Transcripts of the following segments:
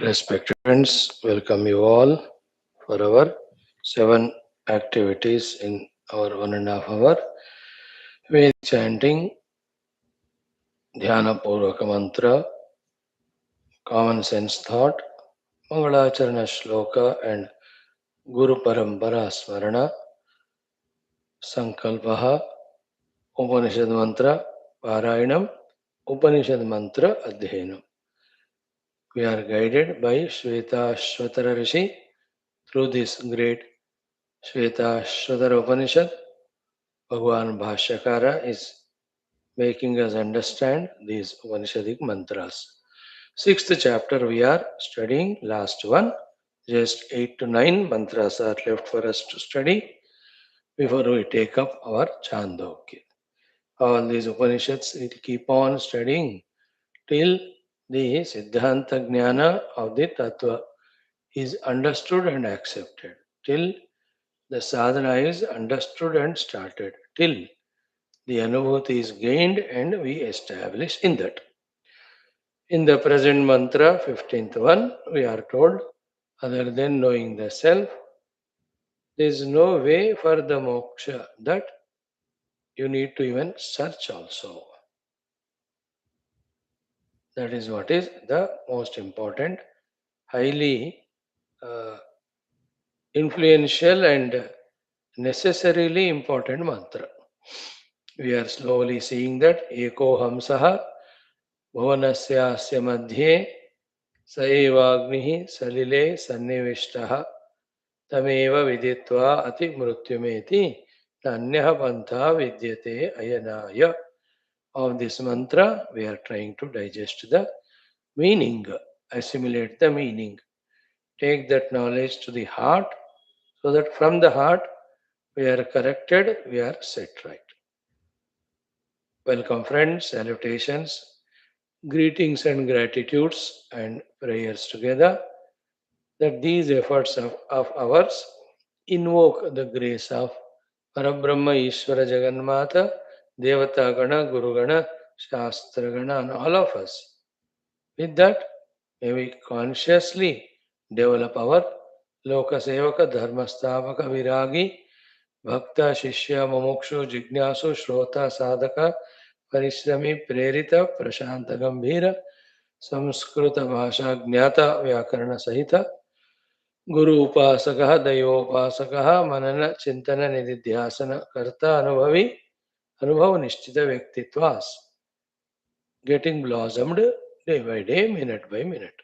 Respected friends, welcome you all for our 7 activities in our 1.5 hour Vedic chanting, Dhyana Purvaka Mantra, Common Sense Thought, Mangalacharana Shloka and Guru Parampara Smarana, Sankalpaha, Upanishad Mantra, Parayanam, Upanishad Mantra Adhyanam. We are guided by Shwethashwathara Rishi through this great Shwethashwathara Upanishad. Bhagwan Bhashyakara is making us understand these Upanishadic mantras. Sixth chapter we are studying, last one. Just 8 to 9 mantras are left for us to study before we take up our Chandogya. All these Upanishads we will keep on studying till the Siddhanta Jnana of the Tattva is understood and accepted, till the sadhana is understood and started, till the anubhuti is gained and we establish in that. In the present mantra, 15th one, we are told, other than knowing the self, there is no way for the moksha, that you need to even search also. That is what is the most important, highly influential and necessarily important mantra. We are slowly seeing that Eko Hamsaha Bhuvanasya Madhye स एवाग्निः सलिले सन्निविष्टः तमेव विदित्वा अति मृत्युमेति नान्यः पन्था vidyate ayanaya. Of this mantra, we are trying to digest the meaning, assimilate the meaning, take that knowledge to the heart, so that from the heart we are corrected, we are set right. Welcome friends, salutations, greetings and gratitudes and prayers together, that these efforts of ours invoke the grace of Parabrahma Ishvara Jagannatha, Devata Gana, Guru Gana, Shastra Gana, and all of us. With that, may we consciously develop our Loka Sevaka, Dharma Stavaka, Viragi, Bhakta, Shishya, Mumukshu, Jignasu, Shrota, Sadhaka, Parishrami, Prerita, Prashanta Gambhira, Samskrita Bhasha, Jnata, Vyakarana Sahita, गुरु उपासक दैवोपासक मनन चिंतन निधिध्यासन कर्ता अनुभवी अनुभव निश्चित व्यक्तित्वास getting blossomed day by day, minute by minute.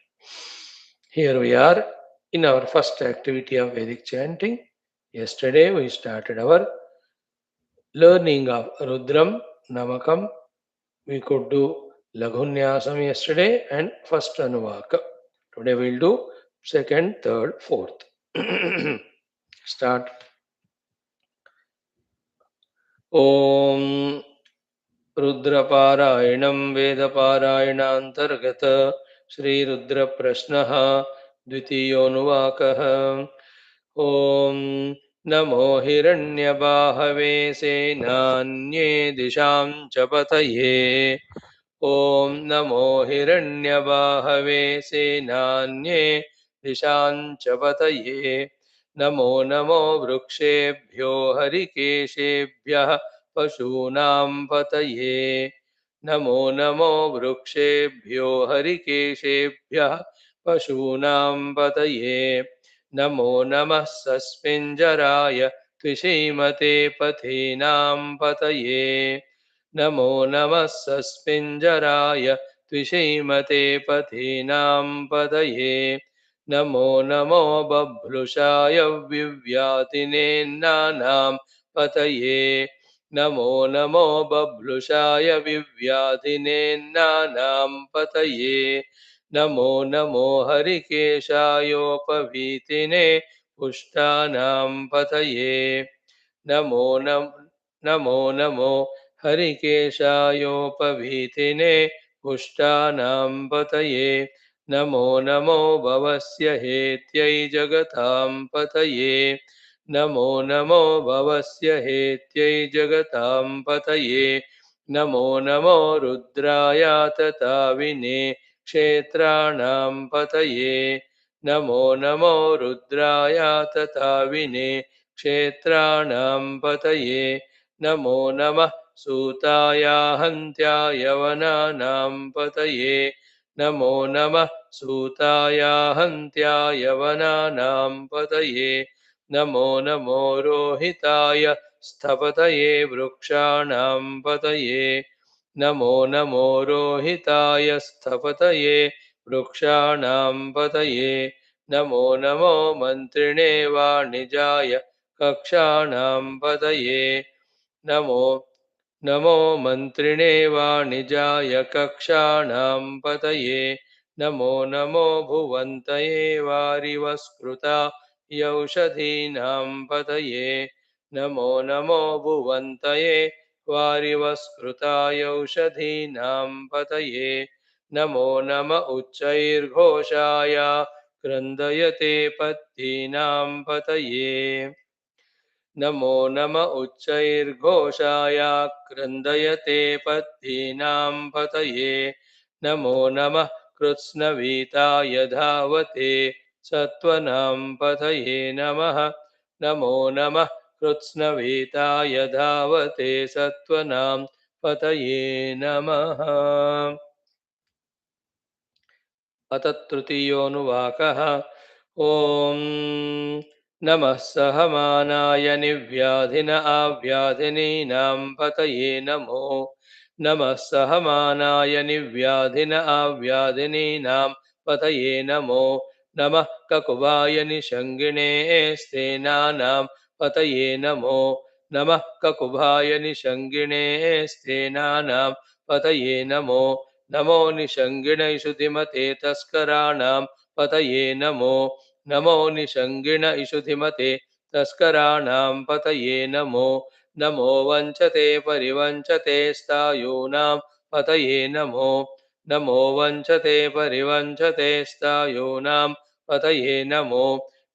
Here we are in our first activity of Vedic chanting. Yesterday we started our learning of Rudram, Namakam. We could do Laghunyasam yesterday and first Anuvaka. Today we will do second, third, fourth. Start. ॐ रुद्रपारायणं वेदपारायणान्तर्गत श्रीरुद्रप्रश्नः द्वितीयोऽनुवाकः ॐ नमो हिरण्यबाहवे सेनान्ये दिशां च पतये ॐ नमो हिरण्यबाहवे सेनान्ये दिशां च पतये नमो नमो वृक्षेभ्यो हरिकेशेभ्यः पशूनां पतये नमो नमो वृक्षेभ्यो हरिकेशेभ्यः पशूनां पतये नमो नमः सस्मिञ्जराय त्विषीमते पथीनां पतये नमो नमः सस्मिञ्जराय त्विषीमते पथीनां पतये नमो नमो बभ्रुषाय विव्यातिनेन्नानां पतये नमो नमो बभ्रुषाय विव्याधिनेन्नानां पतये नमो नमो हरिकेशायोपवीतिने पुष्टानां पतये नमो नमो हरिकेशायोपवीतिने पुष्टानां पतये नमो नमो भवस्य हेत्यै जगतां पतये नमो नमो भवस्य हेत्यै जगतां पतये नमो नमो रुद्राय तथाविने क्षेत्राणां पतये नमो नमो रुद्राय तथाविने क्षेत्राणां पतये नमो नमः सूताय हन्त्याय वनानां पतये नमो नमः सूताय हन्त्याय वनानां पतये नमो नमो रोहिताय स्थपतये वृक्षाणां पतये नमो नमो रोहिताय स्थपतये वृक्षाणां पतये नमो नमो मन्त्रिणे वाणिजाय कक्षाणां पतये नमो नमो मन्त्रिणे वाणिजाय कक्षाणां पतये नमो नमो भुवन्तये वारिवस्कृता यौषधीनां पतये नमो नमो भुवन्तये वारिवस्कृतायौषधीनां पतये नमो नम उच्चैर्घोषाय क्रन्दयते पत्तीनां पतये नमो नम उच्चैर्घोषाय क्रन्दयते पत्तीनां पतये नमो नमः कृत्स्नवीताय धावते सत्त्वनां पतये नमः नमो नमः कृत्स्नवीताय धावते सत्त्वनां पतये नमः अथ तृतीयोऽनुवाकः ॐ नमः सहमानाय निव्याधिन आव्याधिनीनां पतये नमो नमः सहमानाय निव्याधिन आव्याधिनीनां पतये नमो नमः ककुवाय निषङ्गिणे स्तेनानां पतये नमो नमः ककुभाय निषङ्गिणे स्तेनानां पतये नमो नमो निषङ्गिणैषुधिमते तस्कराणां पतये नमो नमो निषङ्गिण इषुधिमते तस्कराणां पतये नमो नमो वञ्चते परिवञ्चते स्थायूनां पतये नमो नमो वञ्चते परिवञ्चते स्थायूनां पतये नमो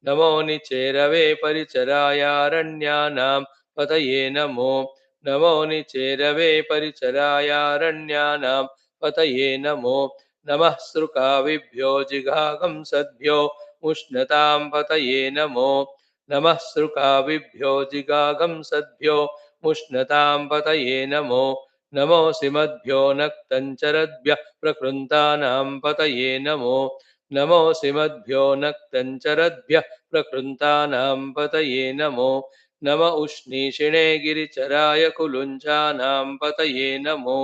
नमो निचेरवे परिचरायारण्यानां पतये नमो नमो निचेरवे परिचरायारण्यानां पतये नमो नमः सृकाविभ्यो जिघागंसद्भ्यो उष्णतां पतये नमो नमः सृकाविभ्यो जिघागंसद्भ्यो उष्णतां पतये नमो नमो सिमद्भ्यो नक्तञ्चरद्भ्यः प्रकृन्तानां पतये नमो नमो सिमद्भ्यो नक्तञ्चरद्भ्यः प्रकृन्तानां पतये नमो नम उष्णीषिणे गिरिचराय कुलुञ्चानां पतये नमो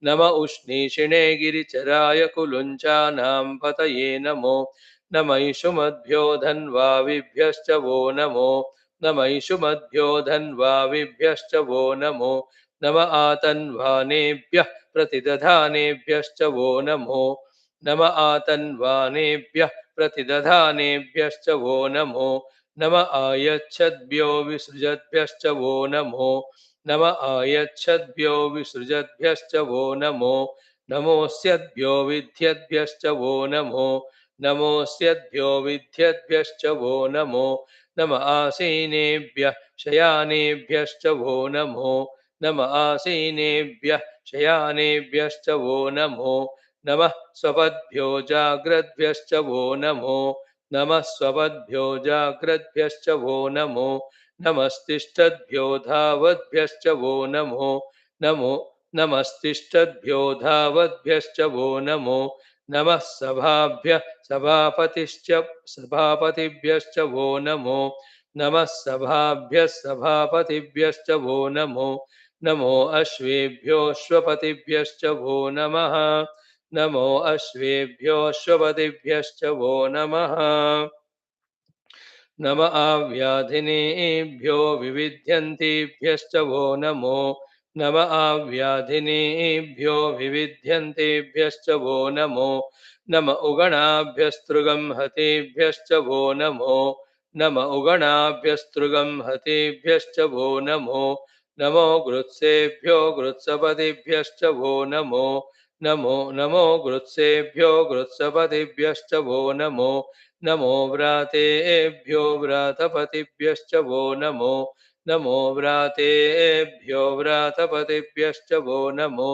नम उष्णीषिणे गिरिचराय कुलुञ्चानां पतये नमो नमैषुमद्भ्यो धन्वाविभ्यश्च वो नमो नमैषुमद्भ्यो धन्वाविभ्यश्च वो नमो नम आतन्वानेभ्यः प्रतिदधानेभ्यश्च वो नमो नम आतन्वानेभ्यः प्रतिदधानेभ्यश्च वो नमो नम आयच्छद्भ्यो विसृजद्भ्यश्च वो नमो नम आयच्छद्भ्यो विसृजद्भ्यश्च वो नमो नमोऽस्यद्भ्यो विद्यद्भ्यश्च वो नमो नमोऽस्यद्भ्यो विद्यद्भ्यश्च वो नमो नम आसीनेभ्यः शयानेभ्यश्च वो नमो नम आसीनेभ्यः शयानेभ्यश्च वो नमो नमः स्वपद्भ्यो जाग्रद्भ्यश्च वो नमो नमः स्वपद्भ्यो जाग्रद्भ्यश्च वो नमो नमस्तिष्ठद्भ्यो धावद्भ्यश्च वो नमो नमो नमस्तिष्ठद्भ्यो धावद्भ्यश्च वो नमो नमः सभाभ्यः सभापतिश्च सभापतिभ्यश्च वो नमो नमः सभाभ्यः सभापतिभ्यश्च वो नमो नमो अश्वेभ्योऽश्वपतिभ्यश्च वो नमः नमो अश्वेभ्योऽश्वपतिभ्यश्च वो नमः नम आव्याधिनेभ्यो विविध्यन्तेभ्यश्च वो नमो नम आव्याधिनेभ्यो विविध्यन्तेभ्यश्च वो नमो नम उगणाभ्यस्तृगं हतेभ्यश्च वो नमो नम उगणाभ्यस्तृगं हतेभ्यश्च वो नमो नमो गृत्सेभ्यो गृत्सपतिभ्यश्च वो नमो नमो नमो गृत्सेभ्यो गृत्सपतिभ्यश्च वो नमो नमो व्रातेभ्यो व्रातपतिभ्यश्च वो नमो नमो व्रातेभ्यो व्रातपतिभ्यश्च वो नमो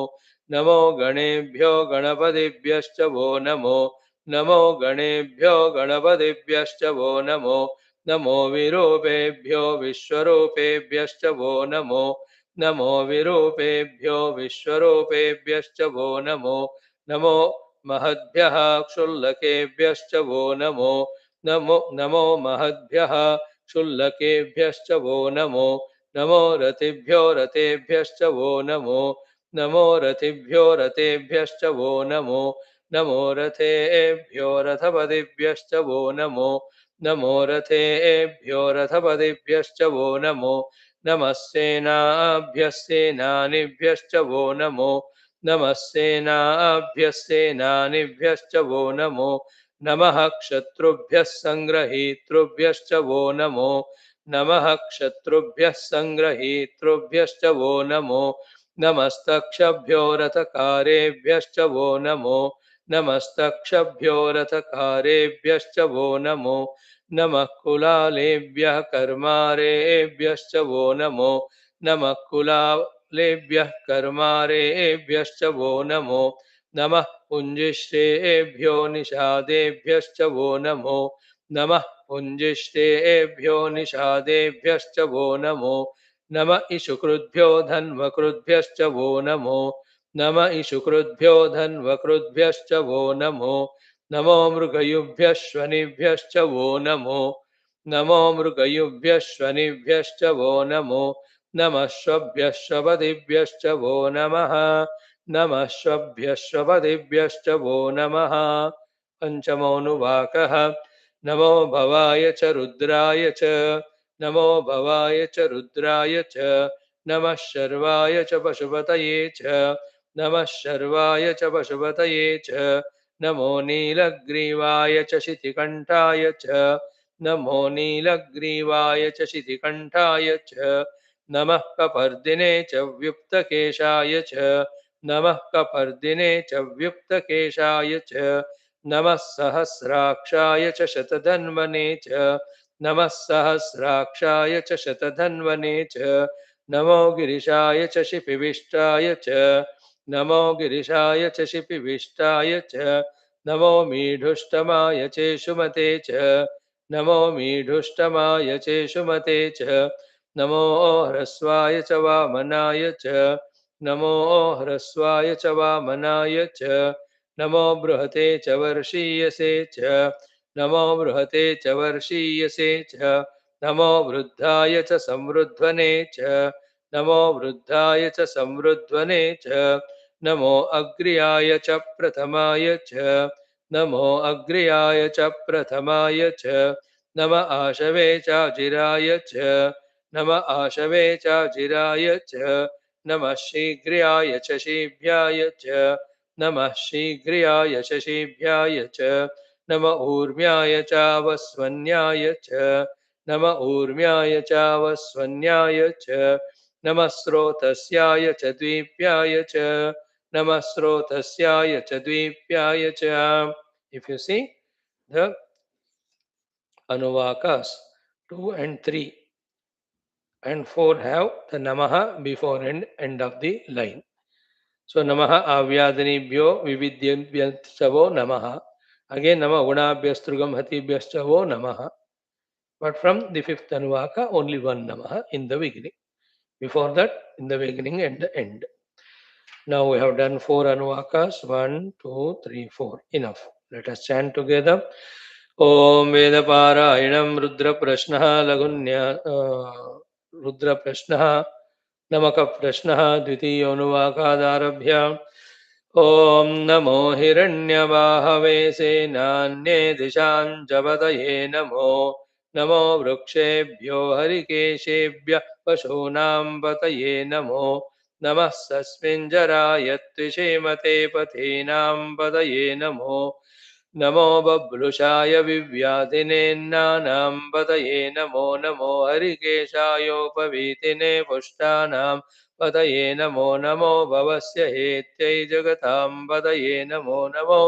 नमो गणेभ्यो गणपतिभ्यश्च वो नमो नमो गणेभ्यो गणपतिभ्यश्च वो नमो नमो विरूपेभ्यो विश्वरूपेभ्यश्च वो नमो नमो विरूपेभ्यो विश्वरूपेभ्यश्च वो नमो नमो महद्भ्यः क्षुल्लकेभ्यश्च वो नमो नमो महद्भ्यः क्षुल्लकेभ्यश्च वो नमो नमो रतिभ्यो रतेभ्यश्च वो नमो नमो रतिभ्यो रतेभ्यश्च वो नमो नमो रथेभ्यो रथपतिभ्यश्च वो नमो नमो रथेभ्यो रथपतिभ्यश्च वो नमो नमः सेनाभ्यः सेनानिभ्यश्च वो नमो नमः सेनाभ्यः सेनानिभ्यश्च वो नमो नमः क्षत्रुभ्यः सङ्ग्रहीतृभ्यश्च वो नमो नमः क्षत्रुभ्यः सङ्ग्रहीतृभ्यश्च वो नमो नमस्तक्षभ्यो रथकारेभ्यश्च वो नमो नमस्तक्षभ्यो रथकारेभ्यश्च वो नमो नमः कुलालेभ्यः कर्मारेभ्यश्च वो नमो नमः कुलालेभ्यः कर्मारेभ्यश्च वो नमो नमः पुञ्जिष्टेभ्यो निषादेभ्यश्च वो नमो नमः पुञ्जिष्टेभ्यो निषादेभ्यश्च वो नमो नम इषुकृद्भ्यो धन्वकृद्भ्यश्च वो नमो नम इषुकृद्भ्यो धन्वकृद्भ्यश्च वो नमो नमो मृगयुभ्यश्वनिभ्यश्च वो नमो नमो मृगयुभ्यश्वनिभ्यश्च वो नमो नमः श्वभ्यश्वपदिभ्यश्च वो नमः नमः श्वभ्यश्वपदिभ्यश्च वो नमः पञ्चमोऽनुवाकः नमो भवाय च रुद्राय च नमो भवाय च रुद्राय च नमः शर्वाय च पशुपतये च नमः शर्वाय च पशुपतये च नमो नीलग्रीवाय च शितिकण्ठाय च नमो नीलग्रीवाय च शितिकण्ठाय च नमः कपर्दिने च व्युक्तकेशाय च नमः कपर्दिने च व्युक्तकेशाय च नमः सहस्राक्षाय च शतधन्वने च नमः सहस्राक्षाय च शतधन्वने च नमो गिरिशाय च शिपिविष्टाय च नमो गिरिशाय च शिपिविष्टाय च नमो मीढुष्टमाय चेषुमते च नमो मीढुष्टमाय चेषुमते च नमो ह्रस्वाय च वामनाय च नमो ह्रस्वाय च वामनाय च नमो बृहते च वर्षीयसे च नमो बृहते च वर्षीयसे च नमो वृद्धाय च संवृध्वने च नमो वृद्धाय च संवृध्वने च नमो अग्र्याय च प्रथमाय च नमो अग्र्याय च प्रथमाय च नम आशवे चाजिराय च नम आशवे चाजिराय च नमः शीघ्र्याय च शीभ्याय च नमः शीघ्र्याय च शीभ्याय च नम ऊर्म्याय चावस्वन्याय च नम ऊर्म्याय चावस्वन्याय च नमः स्रोतस्याय च द्वीप्याय च नमः स्रोतस्याय च द्वीप्याय च. If you see the anuvakas 2 and 3 and 4 have the namaha before and end of the line. So namaha avyadinibhyo vividyabhyastavo namaha. Again nama gunabhyastrugam hatibhyastavo namaha. But from the fifth anuvaka, only one namaha in the beginning. Before that, in the beginning and the end. Now we have done four anuvakas. 1, 2, 3, 4. Enough. Let us chant together. Om Veda Parayanam Rudra Prashnaha Lagunya Rudra Prashnaha Namaka Prashnaha Dvitiyo Anuvakadarabhya. ॐ नमो हिरण्यवाहवे सेनान्ये दिशां जपतये नमो नमो वृक्षेभ्यो हरिकेशेभ्यः पशूनां पतये नमो नमः सस्मिञ्जराय त्विषेमते पथीनां पतये नमो नमो बभ्रुषाय विव्याधिनेन्नानां पतये नमो नमो हरिकेशायोपवीतिने पुष्टानां पतये नमो नमो भवस्य हेत्यै जगतां पतये नमो नमो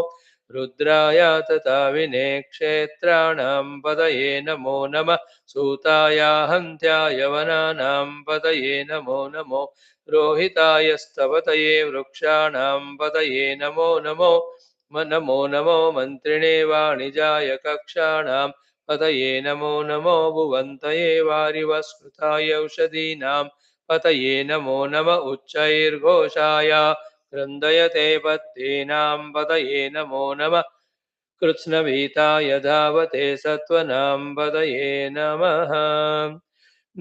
रुद्राय तथा विने क्षेत्राणां पतये नमो नमः सूताय हन्त्याय वनानां पतये नमो नमो रोहिताय स्तवतये वृक्षाणां पतये नमो नमो नमो नमो मन्त्रिणे वाणिजाय कक्षाणां पतये नमो नमो भुवन्तये वारिवस्कृताय औषधीनां पतये नमो नम उच्चैर्घोषाय क्रन्दयते पत्नीनां पतये नमो नमः कृत्स्नवीताय धावते सत्त्वनां पतये नमः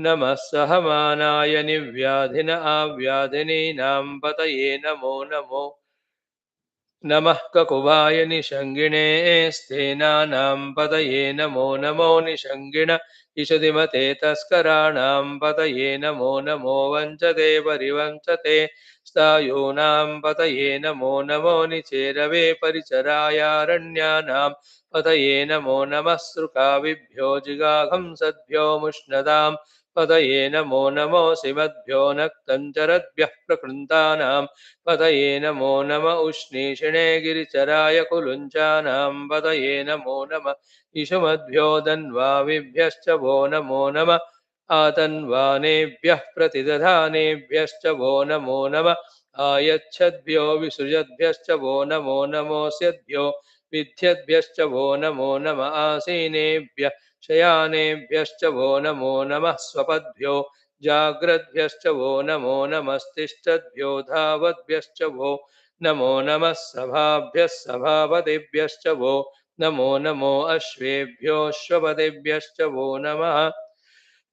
नमः सहमानाय निव्याधिन आव्याधिनीनां पतये नमो नमो नमः ककुवाय निषङ्गिणे स्तेनानां पतये नमो नमो निषङ्गिण इषदिमते तस्कराणां पतये नमो नमो वञ्चते परिवञ्चते स्थायूनां पतये नमो नमो निचेरवे परिचरायारण्यानां पतये नमो नमः सृकाविभ्यो जिगाघंसद्भ्यो मुष्णदां पतये नमो नमो सिमद्भ्यो नक्तञ्चरद्भ्यः प्रकृन्तानां पतये नमो नम उष्णीषिणे गिरिचराय कुलुञ्चानां पतये नमो नम इषुमद्भ्यो दन्वाविभ्यश्च वो नमो नम आतन्वानेभ्यः प्रतिदधानेभ्यश्च वो नमो नम आयच्छद्भ्यो विसृजद्भ्यश्च वो नमो नमोऽस्यद्भ्यो विद्यद्भ्यश्च वो नमो नम आसीनेभ्यः शयानेभ्यश्च वो नमो नमः स्वपद्भ्यो जाग्रद्भ्यश्च वो नमो नमस्तिष्ठद्भ्यो धावद्भ्यश्च वो नमो नमः सभाभ्यः सभापतिभ्यश्च वो नमो नमो अश्वेभ्योऽश्वपतिभ्यश्च वो नमः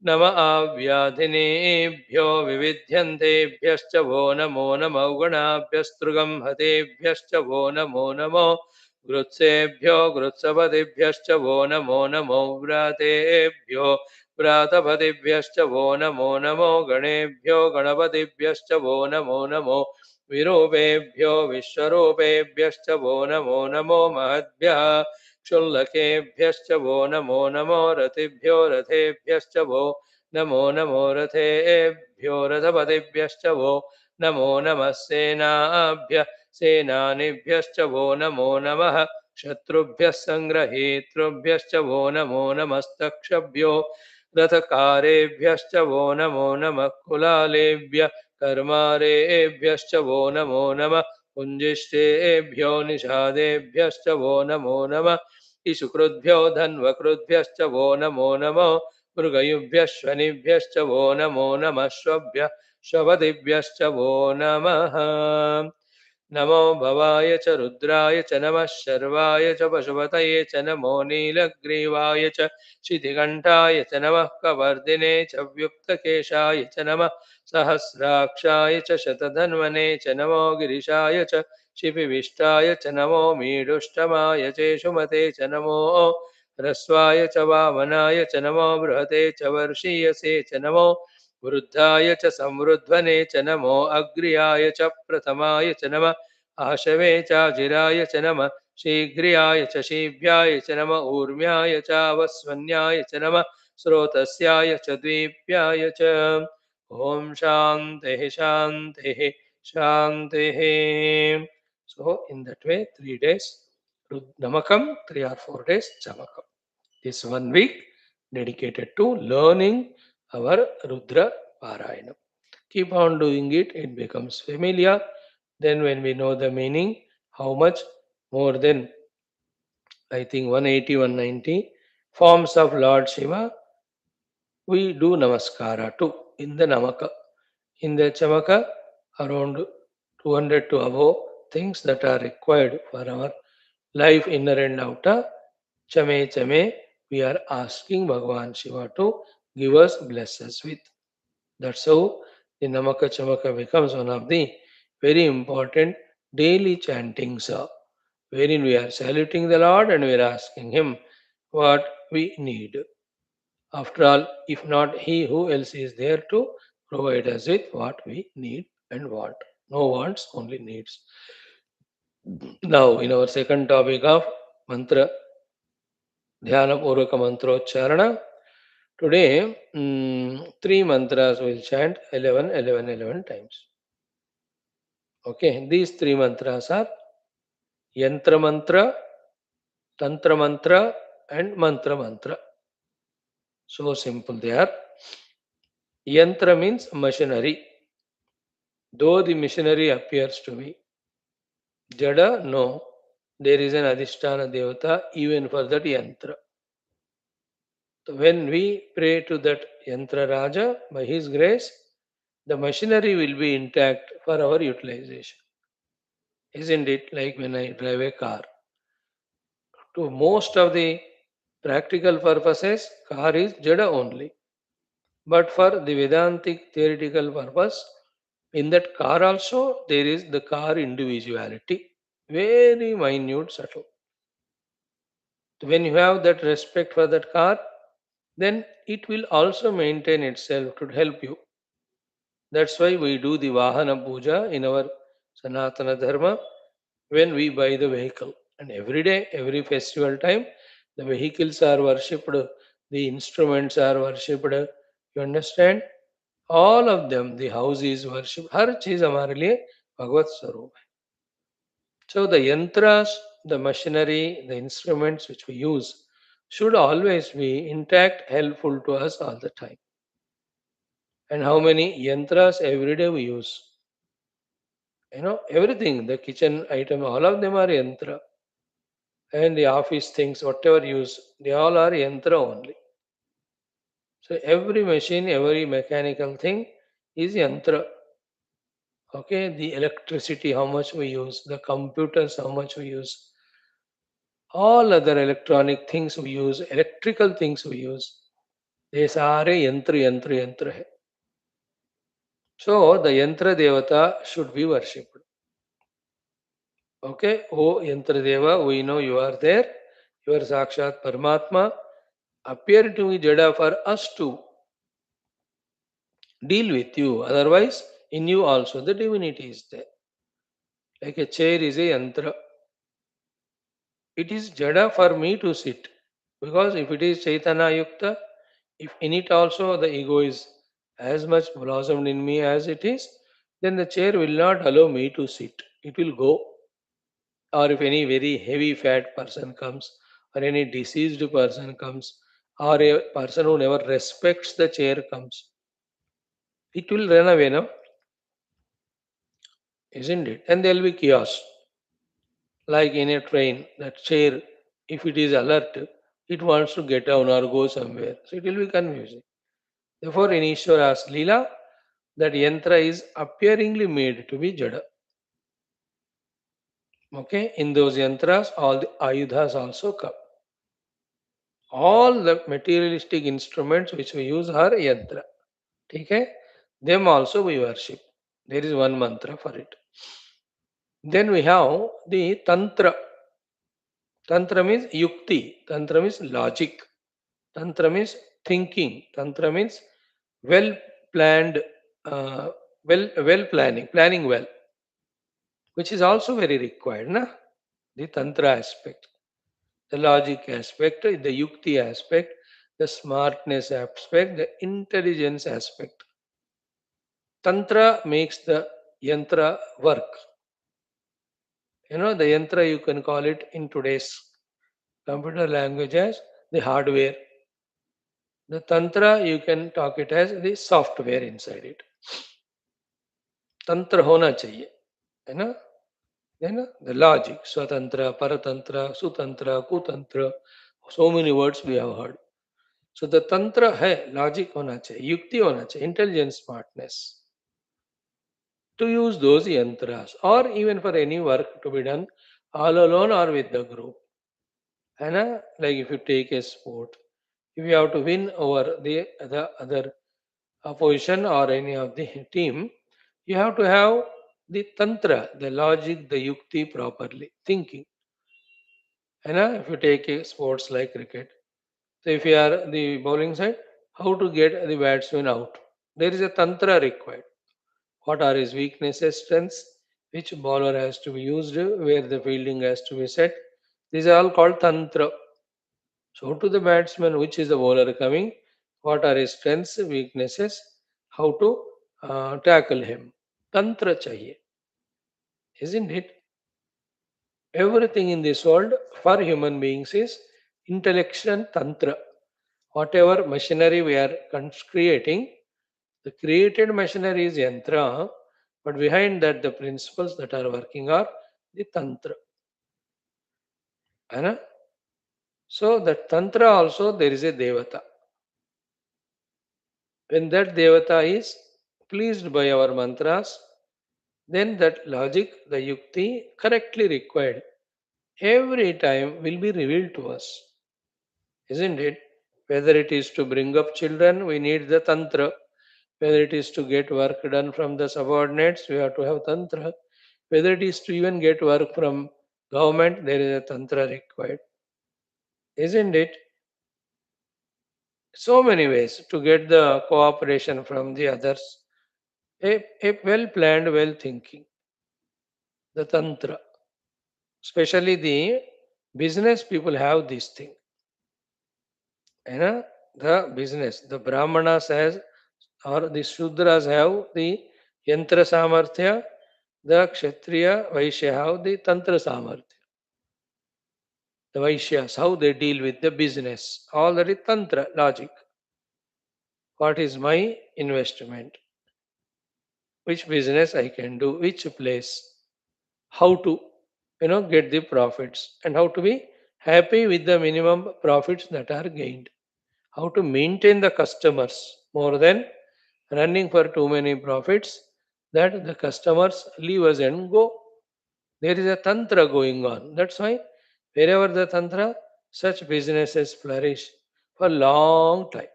नम आव्याधिनेभ्यो विविध्यन्तेभ्यश्च वो नमो नमो गणाभ्यस्तृगं हतेभ्यश्च वो नमो नमो गृत्सेभ्यो गृत्सपतिभ्यश्च वो नमो नमो व्रातेभ्यो व्रातपतिभ्यश्च वो नमो नमो गणेभ्यो गणपतिभ्यश्च वो नमो नमो विरूपेभ्यो विश्वरूपेभ्यश्च वो नमो नमो महद्भ्यः क्षुल्लकेभ्यश्च वो नमो नमो रतिभ्यो रथेभ्यश्च वो नमो नमो रथेभ्यो रथपतिभ्यश्च वो नमो नमः सेनाभ्यः सेनानिभ्यश्च वो नमो नमः शत्रुभ्यः सङ्ग्रहीतृभ्यश्च वो नमो नमस्तक्षभ्यो रथकारेभ्यश्च वो नमो नमः कुलालेभ्यः कर्मारेभ्यश्च वो नमो नमः कुञ्जिष्टेभ्यो निषादेभ्यश्च वो नमो नमः इषुकृद्भ्यो धन्वकृद्भ्यश्च वो नमो नमो मृगयुभ्यः श्वनिभ्यश्च वो नमो नमः श्वभ्यः श्वपतिभ्यश्च वो नमः नमो भवाय च रुद्राय च नमः शर्वाय च पशुपतये च नमो नीलग्रीवाय च शितिकण्ठाय च नमः कवर्दिने च व्युक्तकेशाय च नमः सहस्राक्षाय च शतधन्वने च नमो गिरिशाय च शिपिविष्टाय च नमो मीडुष्टमाय चेषुमते च नमो ह्रस्वाय च वामनाय च नमो बृहते च वर्षीयसे च नमो वृद्धाय च संवृध्वने च नमो अग्र्याय च प्रथमाय च नमः आशवे चाजिराय च नमः शीघ्र्याय च शीभ्याय च नमः ऊर्म्याय चावस्वन्याय च नमः स्रोतस्याय च द्वीप्याय च ॐ शान्तिः शान्तिः शान्तिः. So in that way 3 days Namakam, 3 or 4 days Chamakam. This 1 week dedicated to learning our Rudra Parayanam. Keep on doing it, it becomes familiar. Then when we know the meaning, how much more than I think 180, 190 forms of Lord Shiva, we do Namaskara too in the Namaka. In the Chamaka, around 200 to above things that are required for our life inner and outer. Chame Chame, we are asking Bhagavan Shiva to give us, bless us with. That's how the Namaka Chamaka becomes one of the very important daily chantings, wherein we are saluting the Lord and we are asking Him what we need. After all, if not He, who else is there to provide us with what we need and want? No wants, only needs. Now, in our second topic of mantra, Dhyana Purvaka Mantrocharana, today three mantras will chant 11, 11, 11 times. Okay, these three mantras are Yantra Mantra, Tantra Mantra, and Mantra Mantra. So simple they are. Yantra means machinery. Though the machinery appears to be Jada, no, there is an Adhisthana Devata even for that yantra. So when we pray to that yantra Raja, by his grace, the machinery will be intact for our utilization. Isn't it like when I drive a car? To most of the practical purposes, car is Jada only. But for the Vedantic theoretical purpose, in that car also there is the car individuality, very minute, subtle. When you have that respect for that car, then it will also maintain itself to help you. That's why we do the Vahana Puja in our Sanatana Dharma when we buy the vehicle. And every day, every festival time, the vehicles are worshipped, the instruments are worshipped. You understand? All of them, the house is worshipped. हर चीज हमारे लिए भगवत स्वरूप है. So the yantras, the machinery, the instruments which we use should always be intact, helpful to us all the time. And how many yantras every day we use? Everything, the kitchen item, all of them are yantra. And the office things, whatever use, they all are yantra only. So every machine, every mechanical thing is yantra. Okay, the electricity, how much we use, the computers, how much we use, all other electronic things we use, electrical things we use, ये सारे यंत्र है. So the yantra devata should be worshipped. Okay, oh yantra deva, we know you are there. You are Sakshat Paramatma. Appear to be Jada for us to deal with you. Otherwise, in you also the divinity is there. Like a chair is a yantra. It is Jada for me to sit. Because if it is Chaitanya Yukta, if in it also the ego is as much blossomed in me as it is, then the chair will not allow me to sit. It will go. Or if any very heavy fat person comes, or any diseased person comes, or a person who never respects the chair comes, it will run away, no? Isn't it? And there will be chaos. Like in a train, that chair, if it is alert, it wants to get down or go somewhere. So it will be confusing. Therefore, in Ishvara's Leela, that yantra is appearingly made to be Jada. Okay, in those yantras, all the ayudhas also come. All the materialistic instruments which we use are yantra. Okay, them also we worship. There is one mantra for it. Then we have the tantra. Tantra means yukti. Tantra means logic. Tantra means thinking. Tantra means well planned, uh, well planning well, which is also very required, na? The tantra aspect, the logic aspect, the yukti aspect, the smartness aspect, the intelligence aspect. Tantra makes the yantra work. The yantra you can call it in today's computer language as the hardware. The tantra you can talk it as the software inside it. तंत्र होना चाहिए, है ना? The logic, swatantra, paratantra, sutantra, kutantra, so many words we have heard. So the tantra है, logic होना चाहिए, युक्ति होना चाहिए, intelligence, smartness to use those yantras, or even for any work to be done all alone or with the group. है ना? Like if you take a sport, if you have to win over the other opposition or any of the team, you have to have the tantra, the logic, the yukti properly, thinking. And if you take a sports like cricket, so if you are the bowling side, how to get the batsman out? There is a tantra required. What are his weaknesses, strengths, which bowler has to be used, where the fielding has to be set. These are all called tantra. So to the batsman, which is the bowler coming, what are his strengths, weaknesses, how to tackle him. Tantra chahiye, isn't it? Everything in this world for human beings is intellectual tantra. Whatever machinery we are creating, the created machinery is yantra, But behind that, the principles that are working are the Tantra. है ना? So that Tantra also there is a Devata. When that Devata is pleased by our mantras, then that logic, the yukti correctly required every time will be revealed to us, isn't it? Whether it is to bring up children, we need the Tantra. Whether it is to get work done from the subordinates, we have to have Tantra. Whether it is to even get work from government, there is a Tantra required, isn't it? So many ways to get the cooperation from the others. A well planned, well thinking, the Tantra. Especially the business people have this thing. You know, the business, the Brahmanas has or the Shudras have the Yantra Samarthya, the Kshatriya Vaishya have the Tantra Samarthya. The Vaishyas, how they deal with the business. All that is Tantra logic. What is my investment? Which business I can do? Which place? How to get the profits and how to be happy with the minimum profits that are gained. How to maintain the customers more than running for too many profits that the customers leave us and go. There is a tantra going on. That's why wherever the tantra, such businesses flourish for a long time.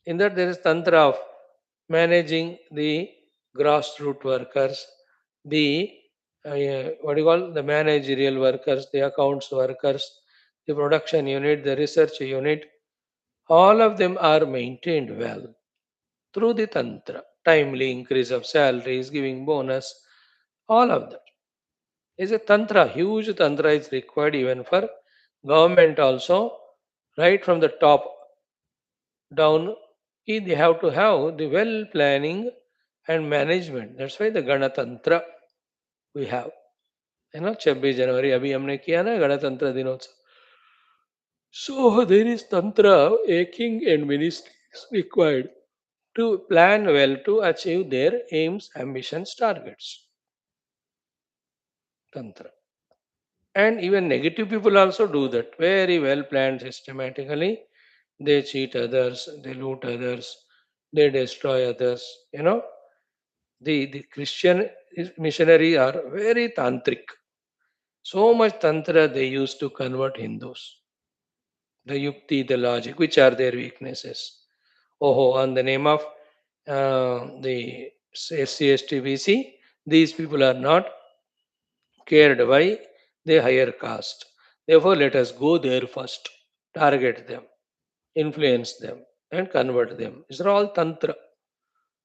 In that there is tantra of managing the grassroots workers, the what do you call the managerial workers, the accounts workers, the production unit, the research unit. All of them are maintained well through the tantra. Timely increase of salaries, giving bonus, all of that is a tantra. Huge tantra is required even for government also, right from the top down. They have to have the well planning and management. That's why the Ganatantra we have. 26 जनवरी अभी हमने किया ना गणतंत्र दिनोत्सव. So there is tantra, a king and ministry is required to plan well to achieve their aims, ambitions, targets. Tantra. And even negative people also do that very well planned systematically. They cheat others, they loot others, they destroy others. The Christian missionary are very tantric. So much tantra they used to convert Hindus. The yukti, the logic, which are their weaknesses. Oh, on the name of the SCSTBC, these people are not cared by the higher caste. Therefore, let us go there first, target them, influence them, and convert them. These are all tantra.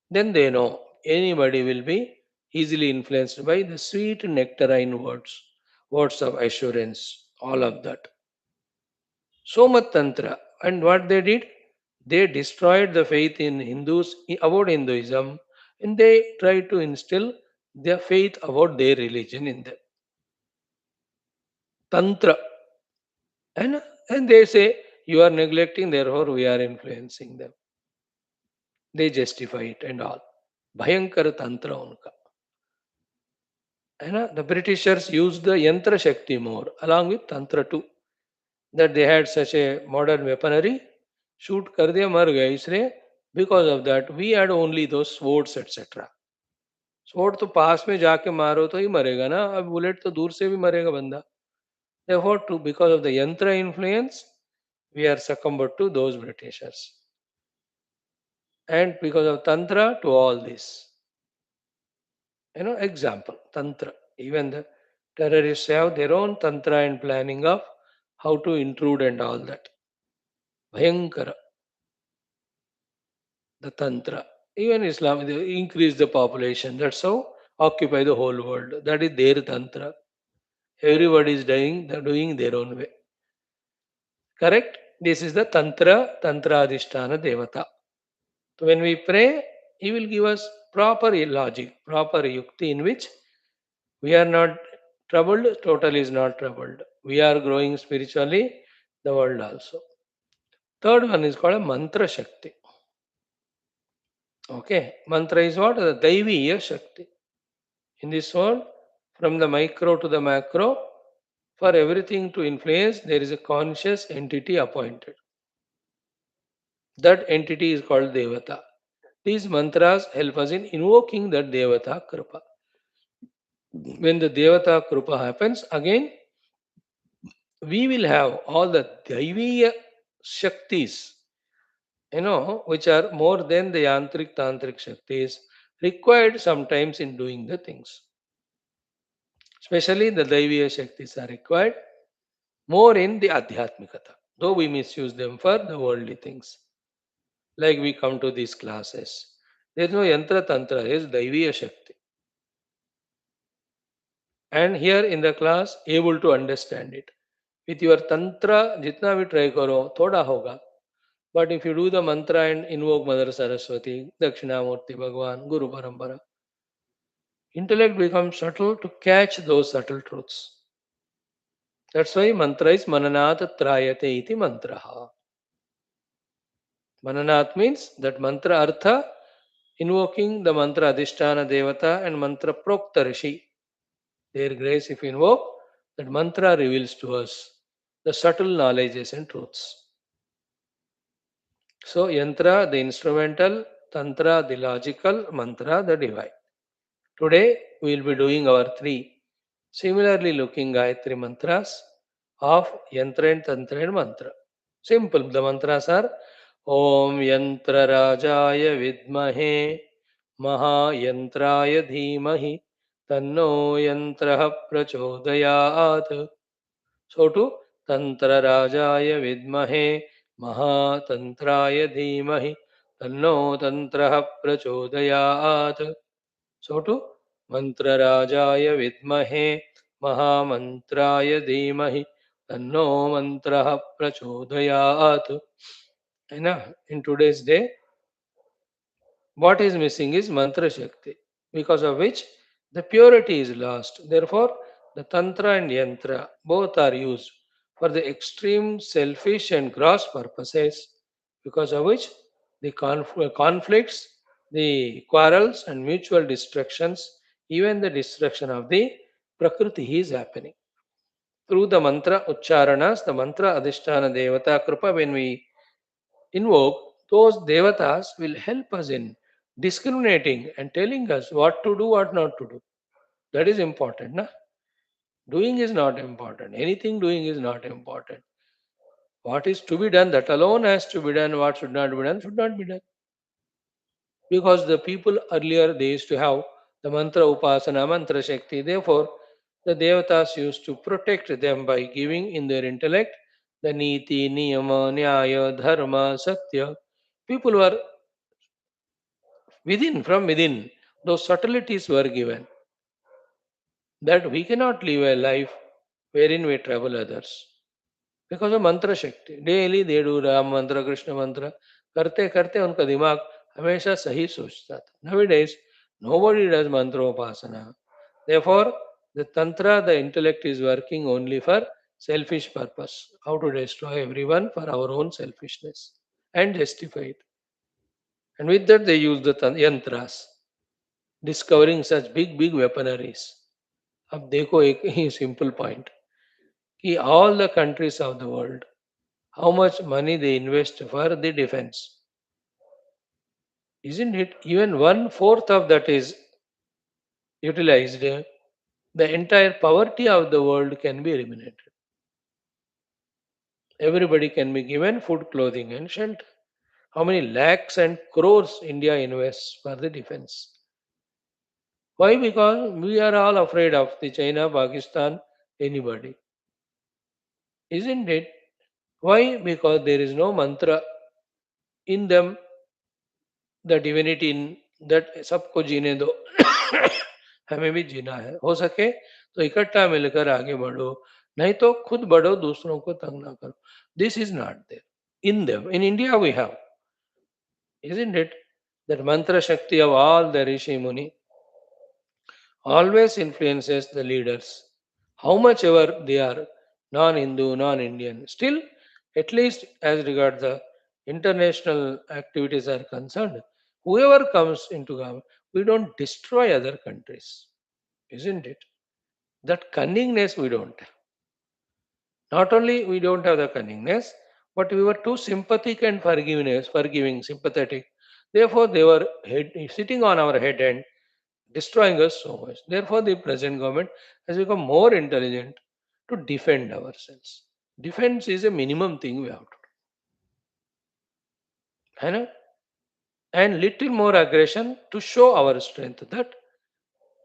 Then they know anybody will be easily influenced by the sweet nectarine words, words of assurance, all of that. So much tantra. And what they did? They destroyed the faith in Hindus about Hinduism and they tried to instill their faith about their religion in them. Tantra. And they say, you are neglecting, therefore we are influencing them. They justify it and all. Bhayankar Tantra unka. The Britishers used the Yantra Shakti more along with Tantra too. That they had such a modern weaponry. Shoot kar diya mar gaya इसलिए because of that we had only those swords etc. Sword तो पास में जाके मारो तो ही मरेगा ना अब bullet तो दूर से भी मरेगा बंदा therefore to because of the yantra influence we are succumbed to those Britishers and because of tantra to all this example tantra even the terrorists have their own tantra and planning of how to intrude and all that bhayankara the tantra even Islam they increase the population that's how occupy the whole world that is their tantra everybody is doing their own way. Correct? This is the Tantra Adhisthana Devata. So when we pray, he will give us proper logic, proper yukti in which we are not troubled, total is not troubled. We are growing spiritually, the world also. Third one is called a mantra shakti. Okay, mantra is what? The Daiviya Shakti. In this world, from the micro to the macro, for everything to influence, there is a conscious entity appointed. That entity is called Devata. These mantras help us in invoking that Devata Kripa. When the Devata Kripa happens, again we will have all the Daiviya Shaktis, which are more than the Yantrik Tantric Shaktis required sometimes in doing the things. Especially the Daiviya Shaktis are required more in the Adhyatmikata, though we misuse them for the worldly things. Like we come to these classes. There is no Yantra Tantra, there is Daiviya Shakti. And here in the class, able to understand it. With your Tantra, jitna bhi try karo, thoda hoga. But if you do the mantra and invoke Mother Saraswati, Dakshinamurti Bhagwan, Guru Parampara, intellect becomes subtle to catch those subtle truths. That's why mantra is Mananat Trayate iti mantraha. Mananat means that mantra artha, invoking the mantra Adhisthana Devata and mantra Prokta Rishi. Their grace, if invoke, that mantra reveals to us the subtle knowledges and truths. So, yantra, the instrumental, tantra, the logical, mantra, the divine. Today, we will be doing our three similarly looking Gayatri mantras of yantra and tantra and mantra. Simple, the mantras are Om Yantra Rajaya Vidmahe Mahayantraya Dhimahi Tanno Yantraha Prachodayat. So to Tantra Rajaya Vidmahe Mahatantraya Dhimahi Tanno Tantraha Prachodayat. So to Mantra Rajaya Vidmahe Mahamantraya Dhimahi Tanno Mantraha Prachodayat. In today's day, what is missing is mantra shakti, because of which the purity is lost. Therefore, the tantra and yantra both are used for the extreme selfish and gross purposes, because of which the conflicts, the quarrels, and mutual destructions, even the destruction of the prakriti is happening. Through the mantra ucharanas, the mantra adhisthana devata kripa, when we invoke, those devatas will help us in discriminating and telling us what to do, what not to do. That is important. Na? Doing is not important. Anything doing is not important. What is to be done, that alone has to be done. What should not be done, should not be done. Because the people earlier, they used to have the mantra upasana, mantra shakti. Therefore, the devatas used to protect them by giving in their intellect the niti, niyama, nyaya, dharma, satya. People were from within, those subtleties were given that we cannot live a life wherein we trouble others. Because of mantra shakti. Daily they do Ram mantra, Krishna mantra. करते करते उनका दिमाग हमेशा सही सोचता था. Nowadays, nobody does mantra upasana. Therefore, the tantra, the intellect is working only for selfish purpose. How to destroy everyone for our own selfishness and justify it. And with that, they use the yantras, discovering such big big weaponaries. अब देखो एक ही simple point कि all the countries of the world, how much money they invest for the defense, isn't it? Even one fourth of that is utilized, the entire poverty of the world can be eliminated. Everybody can be given food, clothing, and shelter. How many lakhs and crores India invests for the defense? Why? Because we are all afraid of the China, Pakistan, anybody, isn't it? Why? Because there is no mantra in them, the divinity in that सबको जीने दो. हमें भी जीना है, हो सके तो इकट्ठा मिलकर आगे बढ़ो, नहीं तो खुद बढ़ो, दूसरों को तंग ना करो. This is not there in them. In India we have, isn't it, that mantra shakti of all the rishi muni always influences the leaders, how much ever they are non-Hindu, non-Indian. Still, at least as regards the international activities are concerned, Whoever comes into government, we don't destroy other countries, isn't it? That cunningness we don't have. Not only we don't have the cunningness, but we were too sympathetic and forgiving, sympathetic. Therefore, they were sitting on our head and destroying us so much. Therefore, the present government has become more intelligent to defend ourselves. Defense is a minimum thing we have to do. And little more aggression to show our strength that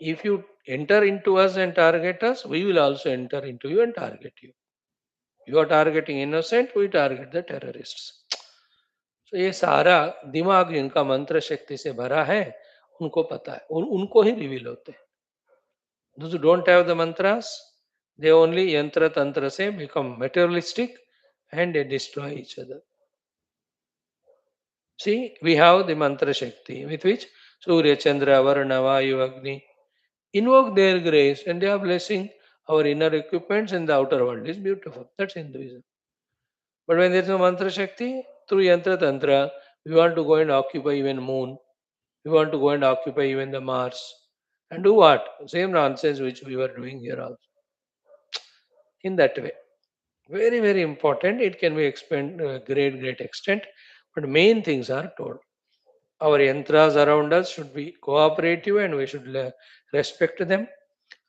if you enter into us and target us, we will also enter into you and target you. You are targeting innocent, we target the terrorists. तो ये सारा दिमाग जिनका मंत्र शक्ति से भरा है उनको पता है और उनको ही रिवील होते हैं. Those who don't have the mantras, they only yantra tantra se become materialistic and they destroy each other. See, we have the mantra shakti with which Surya, Chandra, Varuna, Vayu, Agni invoke their grace and they are blessing our inner equipments and the outer world is beautiful. That's Hinduism. But when there is no mantra shakti, through yantra tantra, we want to go and occupy even moon. We want to go and occupy even the Mars. And do what? Same nonsense which we were doing here also. In that way. Very, very important. It can be explained to a great extent. But main things are told. Our yantras around us should be cooperative and we should respect them.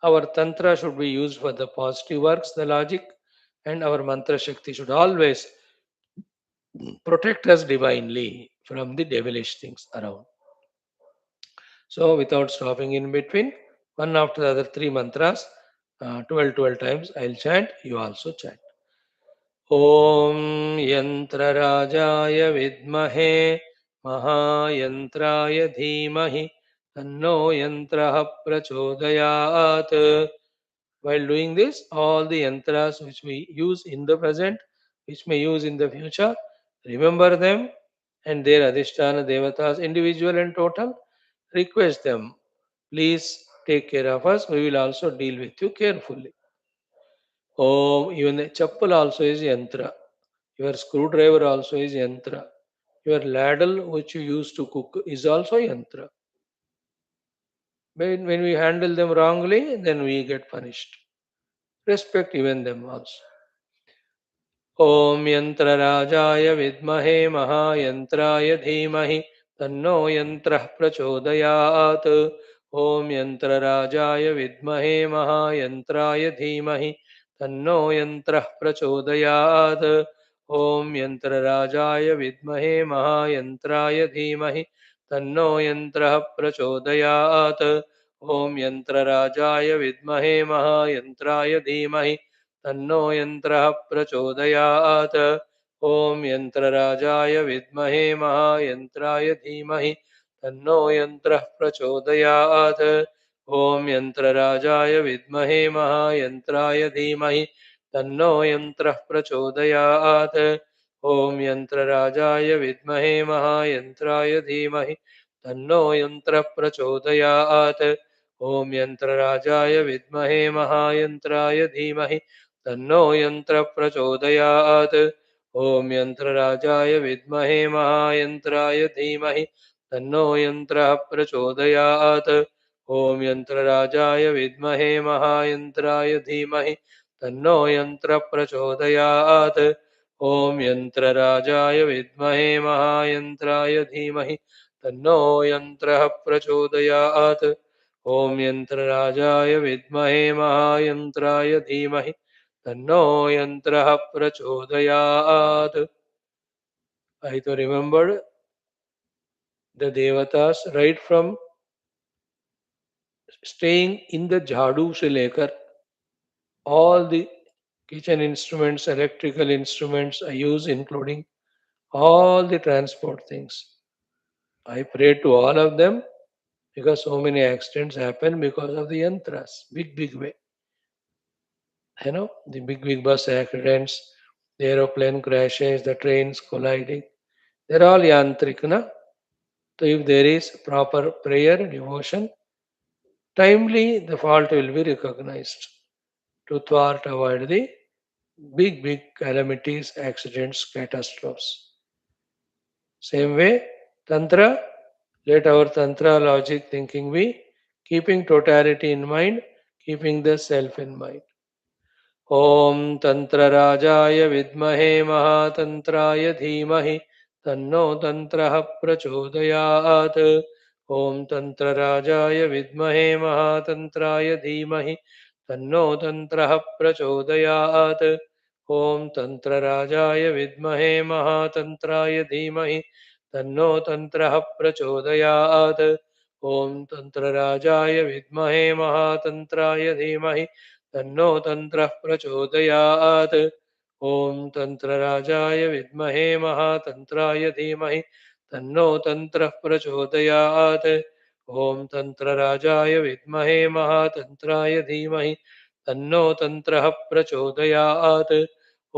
Our tantra should be used for the positive works, the logic, and our mantra shakti should always protect us divinely from the devilish things around. So, without stopping in between, one after the other, three mantras, 12 times, I'll chant, you also chant. ॐ यन्त्रराजाय विद्महे महायन्त्राय धीमहि तन्नो यन्त्रः प्रचोदयात्. While doing this, all the yantras which we use in the present, which may use in the future, remember them and their adhisthana devatas, individual and total, request them. Please take care of us. We will also deal with you carefully. Oh, even the chappal also is yantra. Your screwdriver also is yantra. Your ladle which you use to cook is also yantra. When we handle them wrongly, then we get punished. Respect even them also. ॐ यन्त्रराजाय विद्महे महायन्त्राय धीमहि तन्नो यन्त्रः प्रचोदयात्. ॐ यन्त्रराजाय विद्महे महायन्त्राय धीमहि तन्नो यन्त्रः प्रचोदयात्. ॐ यन्त्रराजाय विद्महे महायन्त्राय धीमहि तन्नो यन्त्रः प्रचोदयात्. ॐ यन्त्रराजाय विद्महे महायन्त्राय धीमहि तन्नो यन्त्रः प्रचोदयात्. ॐ यन्त्रराजाय विद्महे महायन्त्राय धीमहि तन्नो यन्त्रः प्रचोदयात्. ॐ यन्त्रराजाय विद्महे महायन्त्राय धीमहि तन्नो यन्त्रः प्रचोदयात्. ॐ यन्त्रराजाय विद्महे महायन्त्राय धीमहि तन्नो यन्त्रः प्रचोदयात्. ॐ यन्त्रराजाय विद्महे महायन्त्राय धीमहि तन्नो यन्त्रः प्रचोदयात्. ॐ यन्त्रराजाय विद्महे महायन्त्राय धीमहि तन्नो यन्त्रः प्रचोदयात्. ॐ यन्त्रराजाय विद्महे महायन्त्राय धीमहि तन्नो यन्त्रः प्रचोदयात्. ॐ यन्त्रराजाय विद्महे महायन्त्राय धीमहि तन्नो यन्त्रः प्रचोदयात्. ॐ यन्त्रराजाय विद्महे महायन्त्राय धीमहि तन्नो यन्त्रः प्रचोदयात्. I to remember the devatas right from staying in the jhadu se lekar all the kitchen instruments, electrical instruments I use, including all the transport things. I pray to all of them because so many accidents happen because of the yantras, big way. The big bus accidents, the aeroplane crashes, the trains colliding. They're all yantrik, na? So if there is proper prayer, devotion, timely the fault will be recognized to thwart avoid the big calamities, accidents, catastrophes. Same way, Tantra, Let our Tantra logic thinking be keeping totality in mind, keeping the self in mind. ॐ तन्त्रराजाय विद्महे महातन्त्राय धीमहि तन्नो तन्त्रः प्रचोदयात् ॐ तन्त्रराजाय विद्महे महातन्त्राय धीमहि तन्नो तन्त्रः प्रचोदयात् ॐ तन्त्रराजाय विद्महे महातन्त्राय धीमहि तन्नो तन्त्रः प्रचोदयात् ॐ तन्त्रराजाय विद्महे महातन्त्राय धीमहि तन्नो तन्त्रः प्रचोदयात् ॐ तन्त्रराजाय विद्महे महातन्त्राय धीमहि तन्नो तन्त्रः प्रचोदयात् ॐ तन्त्रराजाय विद्महे महातन्त्राय धीमहि तन्नो तन्त्रः प्रचोदयात्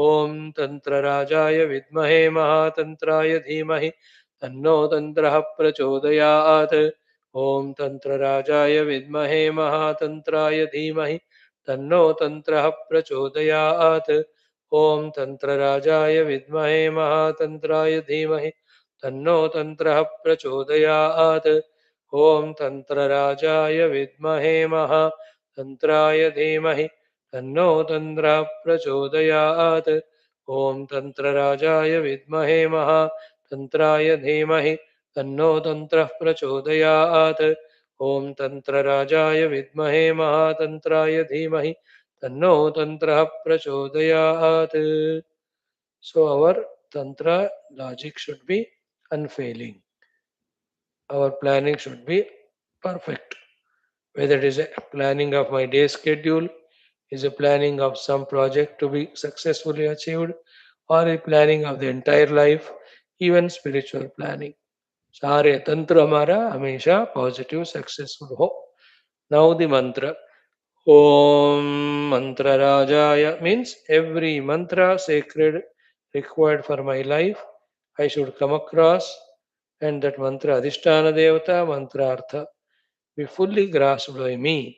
ॐ तन्त्रराजाय विद्महे महातन्त्राय धीमहि तन्नो तन्त्रः प्रचोदयात् ॐ तन्त्रराजाय विद्महे महातन्त्राय धीमहि तन्नो तन्त्रः प्रचोदयात् ॐ तन्त्रराजाय विद्महे महातन्त्राय धीमहि तन्नो तन्त्रः प्रचोदयात् ॐ तन्त्रराजाय विद्महे महातन्त्राय धीमहि तन्नो तन्त्रः प्रचोदयात् ॐ तन्त्रराजाय विद्महे महातन्त्राय धीमहि तन्नो तन्त्रः प्रचोदयात् ॐ तन्त्रराजाय विद्महे महातन्त्राय धीमहि तन्नो तन्त्रः प्रचोदयात्. So our tantra logic should be unfailing. Our planning should be perfect. Whether it is a planning of my day schedule, is a planning of some project to be successfully achieved, or a planning of the entire life, even spiritual planning. सारे तंत्र हमारा हमेशा positive successful हो. Now the mantra. Om Mantra Rajaya means every mantra sacred required for my life I should come across, and that mantra Adhisthana Devata mantra Artha be fully grasped by me.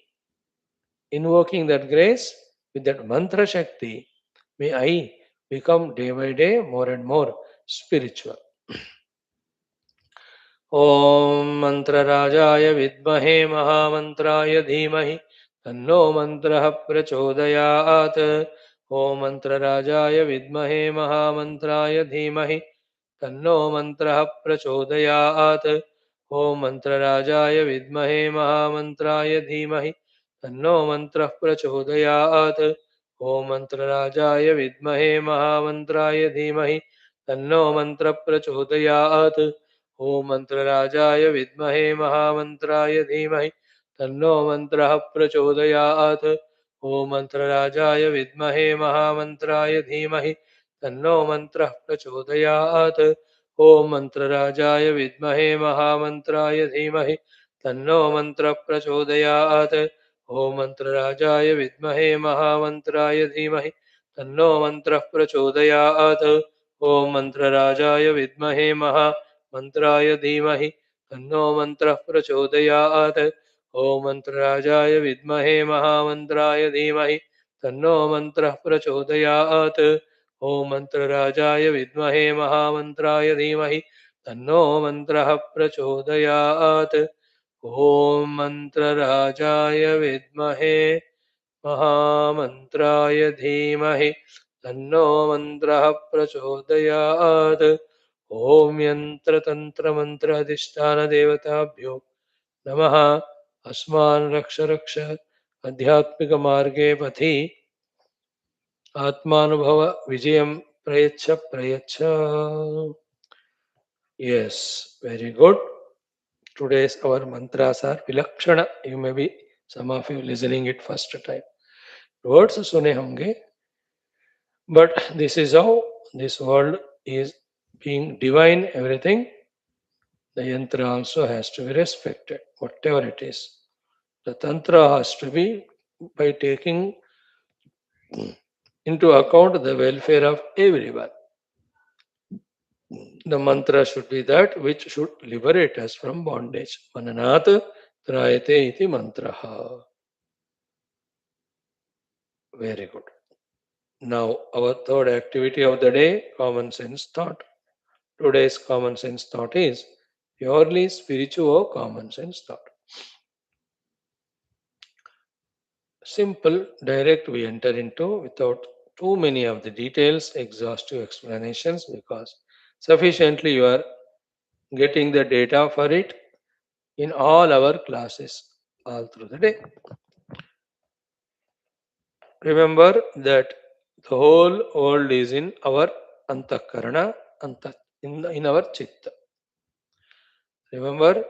Invoking that grace with that mantra Shakti, may I become day by day more and more spiritual. ॐ मन्त्रराजाय विद्महे महामन्त्राय धीमहि तन्नो मन्त्रः प्रचोदयात् ॐ मन्त्रराजाय विद्महे महामन्त्राय धीमहि तन्नो मन्त्रः प्रचोदयात् ॐ मन्त्रराजाय विद्महे महामन्त्राय धीमहि तन्नो मन्त्रः प्रचोदयात् ॐ मन्त्रराजाय विद्महे महामन्त्राय धीमहि तन्नो मन्त्रः प्रचोदयात् ॐ मन्त्रराजाय विद्महे महामन्त्राय धीमहि तन्नो मन्त्रः प्रचोदयात् ॐ मन्त्रराजाय विद्महे महामन्त्राय धीमहि तन्नो मन्त्रः प्रचोदयात् ॐ मन्त्रराजाय विद्महे महामन्त्राय धीमहि तन्नो मन्त्रः प्रचोदयात् ॐ मन्त्रराजाय विद्महे महामन्त्राय धीमहि तन्नो मन्त्रः प्रचोदयात् ॐ मन्त्रराजाय विद्महे महा मंत्राय धीमहि तन्नो मंत्रः प्रचोदयात् ॐ मंत्रराजाय विद्महे महामंत्राय धीमहि तन्नो मंत्रः प्रचोदयात् ॐ मंत्रराजाय विद्महे महामंत्राय धीमहि तन्नो मंत्रः प्रचोदयात् ॐ मंत्रराजाय विद्महे महामंत्राय धीमहि तन्नो मंत्रः प्रचोदयात् ॐ यन्त्रतन्त्रमन्त्राधिष्ठानदेवताभ्यो नमः. अस्मान् रक्ष रक्ष आध्यात्मिकमार्गे पथि आत्मानुभव विजयं प्रयच्छ प्रयच्छ. Yes, very good. Today's our mantras are vilakshana. You may be some of you listening it first time. Words सुने होंगे, but this is how this world is being divine. Everything the yantra also has to be respected, whatever it is. The tantra has to be by taking into account the welfare of everyone. The mantra should be that which should liberate us from bondage. Mananat trayate iti mantraha. Very good. Now, our third activity of the day, common sense thought. Today's common sense thought is purely spiritual common sense thought. Simple, direct we enter into without too many of the details, exhaustive explanations because sufficiently you are getting the data for it in all our classes all through the day. Remember that the whole world is in our antakarana, in our chitta. Remember,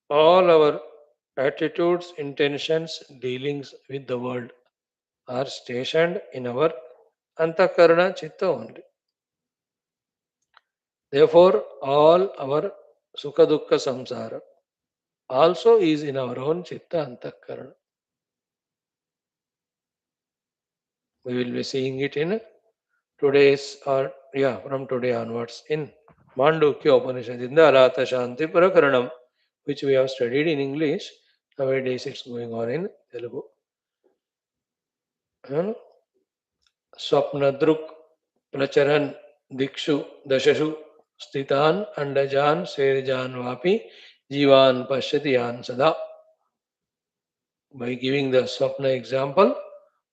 all our attitudes, intentions, dealings with the world are stationed in our antakarana chitta only. Therefore, all our sukha dukkha samsara also is in our own chitta antakarana. We will be seeing it in today's or from today onwards in Mandukya Upanishad in the Alata Shanti Prakaranam, which we have studied in English. Nowadays it's going on in Telugu. स्वप्नदृक् प्रचरन् दिक्षु दशसु स्थितान् अंडजान् शेरजान् वापि जीवान् पश्यति यान् सदा. By giving the swapna example,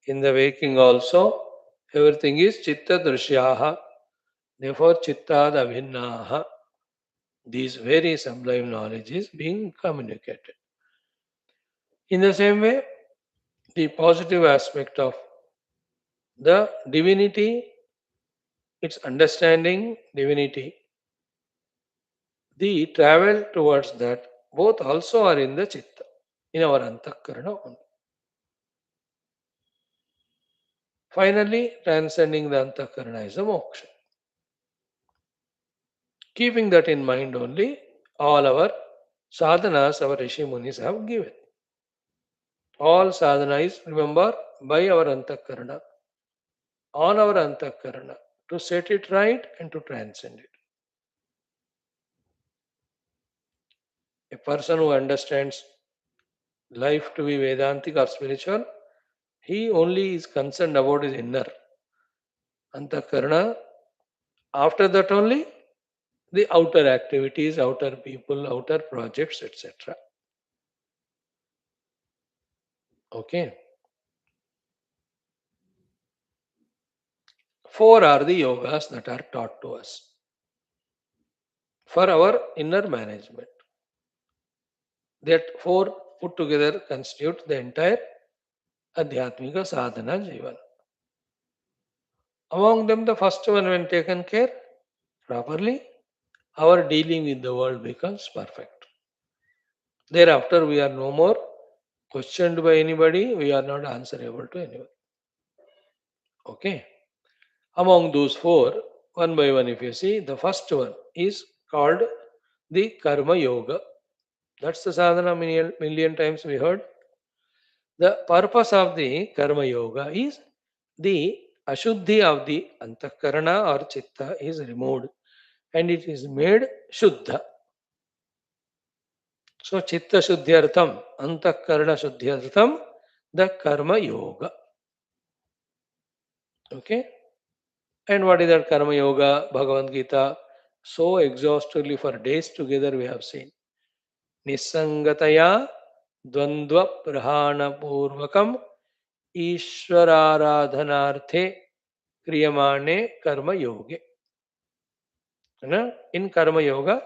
in the waking also, everything is chitta drishyaha. Therefore, chittad abhinnaha. These very sublime knowledge is being communicated. In the same way, the positive aspect of the divinity, its understanding divinity, the travel towards that, both also are in the chitta, in our antakarana only. Finally, transcending the antakarana is the moksha. Keeping that in mind only, all our sadhanas, our Rishi Munis have given. All sadhana is, remember, by our antakarana, on our antakarana, to set it right and to transcend it. A person who understands life to be Vedantic or spiritual, he only is concerned about his inner antakarana. After that only, the outer activities, outer people, outer projects, etc. Okay. Four are the yogas that are taught to us for our inner management. That four put together constitute the entire Adhyatmika Sadhana Jivan. Among them, the first one, when taken care properly, our dealing with the world becomes perfect. Thereafter, we are no more questioned by anybody, we are not answerable to anyone. Okay. Among those four, one by one, if you see, the first one is called the Karma Yoga. That's the sadhana million times we heard. The purpose of the Karma Yoga is the Ashuddhi of the Antakarana or Chitta is removed and it is made Shuddha. So, Chitta Shuddhyartham, Antakarana Shuddhyartham, the Karma Yoga. Okay. And what is that Karma Yoga? Bhagavad Gita. So exhaustively for days together we have seen. Nisangataya Dvandva Prahana Purvakam Ishwararadhanarthe Kriyamane Karma Yoga. In Karma Yoga,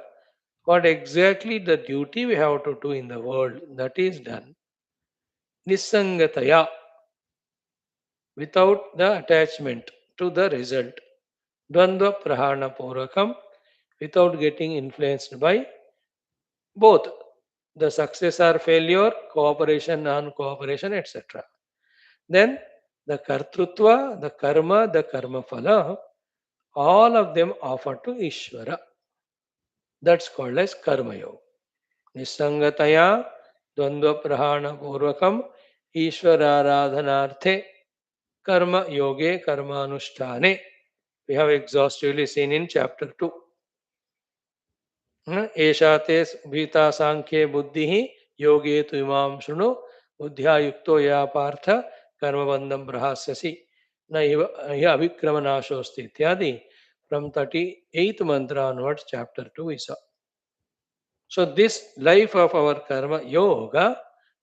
what exactly the duty we have to do in the world, that is done. Nisangataya, without the attachment to the result. Dvandva Prahana Purvakam, without getting influenced by both the success or failure, cooperation, non-cooperation, etc. Then the kartrutva, the karma phala, all of them offer to Ishvara. That's called as karma yoga. Nisangataya dvandva prahana purvakam Ishvararadhanarthe karma yoge karma anushtane. We have exhaustively seen in chapter 2. एषा ते भीता सांख्ये बुद्धि योगे तु इमां शृणु बुद्ध्या युक्तो या पार्थ कर्मबंधं प्रहास्यसि न यह अभिक्रमनाशोस्ति इत्यादि. From 38th mantra onwards, chapter 2 is So this life of our karma yoga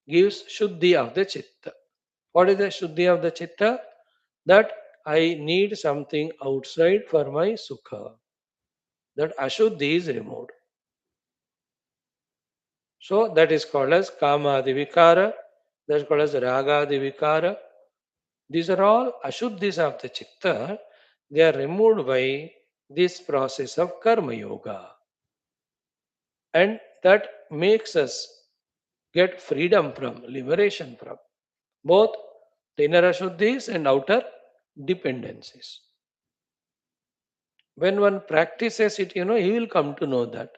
gives shuddhi of the chitta. What is the shuddhi of the chitta? That I need something outside for my sukha. That ashuddhi is removed. So that is called as kamadi vikara. That is called as ragadi vikara. These are all ashuddhis of the chitta. They are removed by this process of karma yoga. And that makes us get freedom from, liberation from both the inner ashuddhis and outer dependencies. When one practices it, he will come to know that.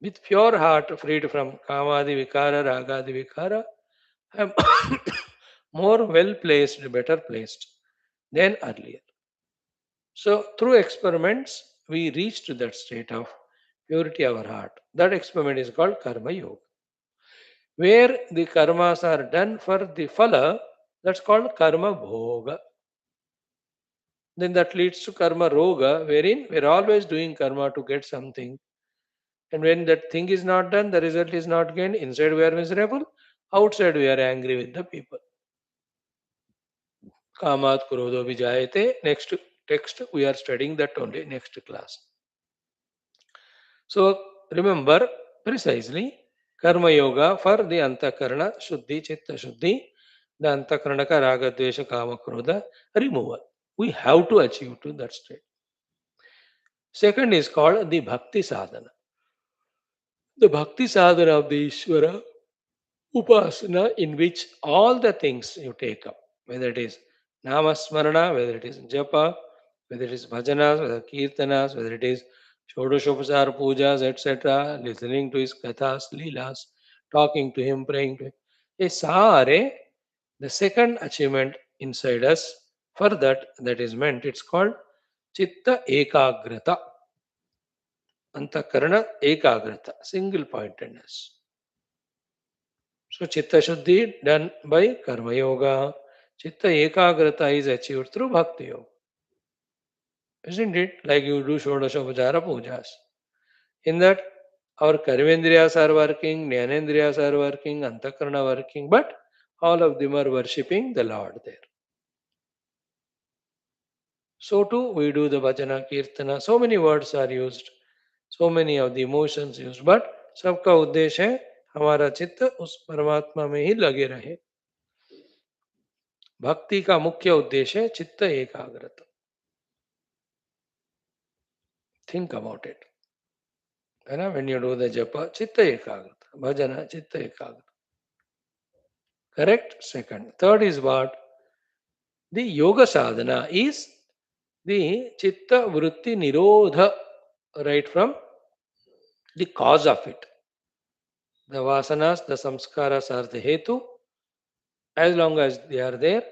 With pure heart, freed from kamadi vikara, ragadi vikara, I am more well placed, better placed than earlier. So, through experiments, we reach to that state of purity of our heart. That experiment is called Karma Yoga. Where the karmas are done for the phala, that's called Karma Bhoga. Then that leads to Karma Roga, wherein we're always doing karma to get something. And when that thing is not done, the result is not gained. Inside we are miserable, outside we are angry with the people. Kamat Kurodho Vijayate. Next text, we are studying that only next class. So remember precisely Karma Yoga for the Antakarana Shuddhi, Chitta Shuddhi, the Antakaranaka Raga Dvesha Kama Krodha removal. We have to achieve to that state. Second is called the Bhakti Sadhana. The Bhakti Sadhana of the Ishvara Upasana, in which all the things you take up, whether it is Namasmarana, whether it is Japa, whether it is Bhajanas, whether Kirtanas, whether it is Shodashopasar Pujas, etc., listening to his Kathas, Leelas, talking to him, praying to him. ये सारे, the second achievement inside us, for that is meant, it's called Chitta Ekagrata, Antakarana Ekagrata, single pointedness. So Chitta Shuddhi done by Karma Yoga. Chitta Ekagrata is achieved through Bhakti Yoga. Isn't it? Like you do Shodashopachara Pujas. In that, our Karmendriyas are working, Jnanendriyas are working, Antakarana working, but all of them are worshipping the Lord there. So too, we do the Bhajana, Kirtana. So many words are used, so many of the emotions used, but सबका उद्देश्य है हमारा चित्त उस परमात्मा में ही लगे रहे. भक्ति का मुख्य उद्देश्य है चित्त एकाग्रता. Think about it. है ना? When you do the japa, चित्त एकाग्रता. भजना, चित्त एकाग्रता. Correct? Second. Third is what? The yoga sadhana is the chitta vritti nirodha, right from the cause of it. The vasanas, the samskaras are the hetu. As long as they are there,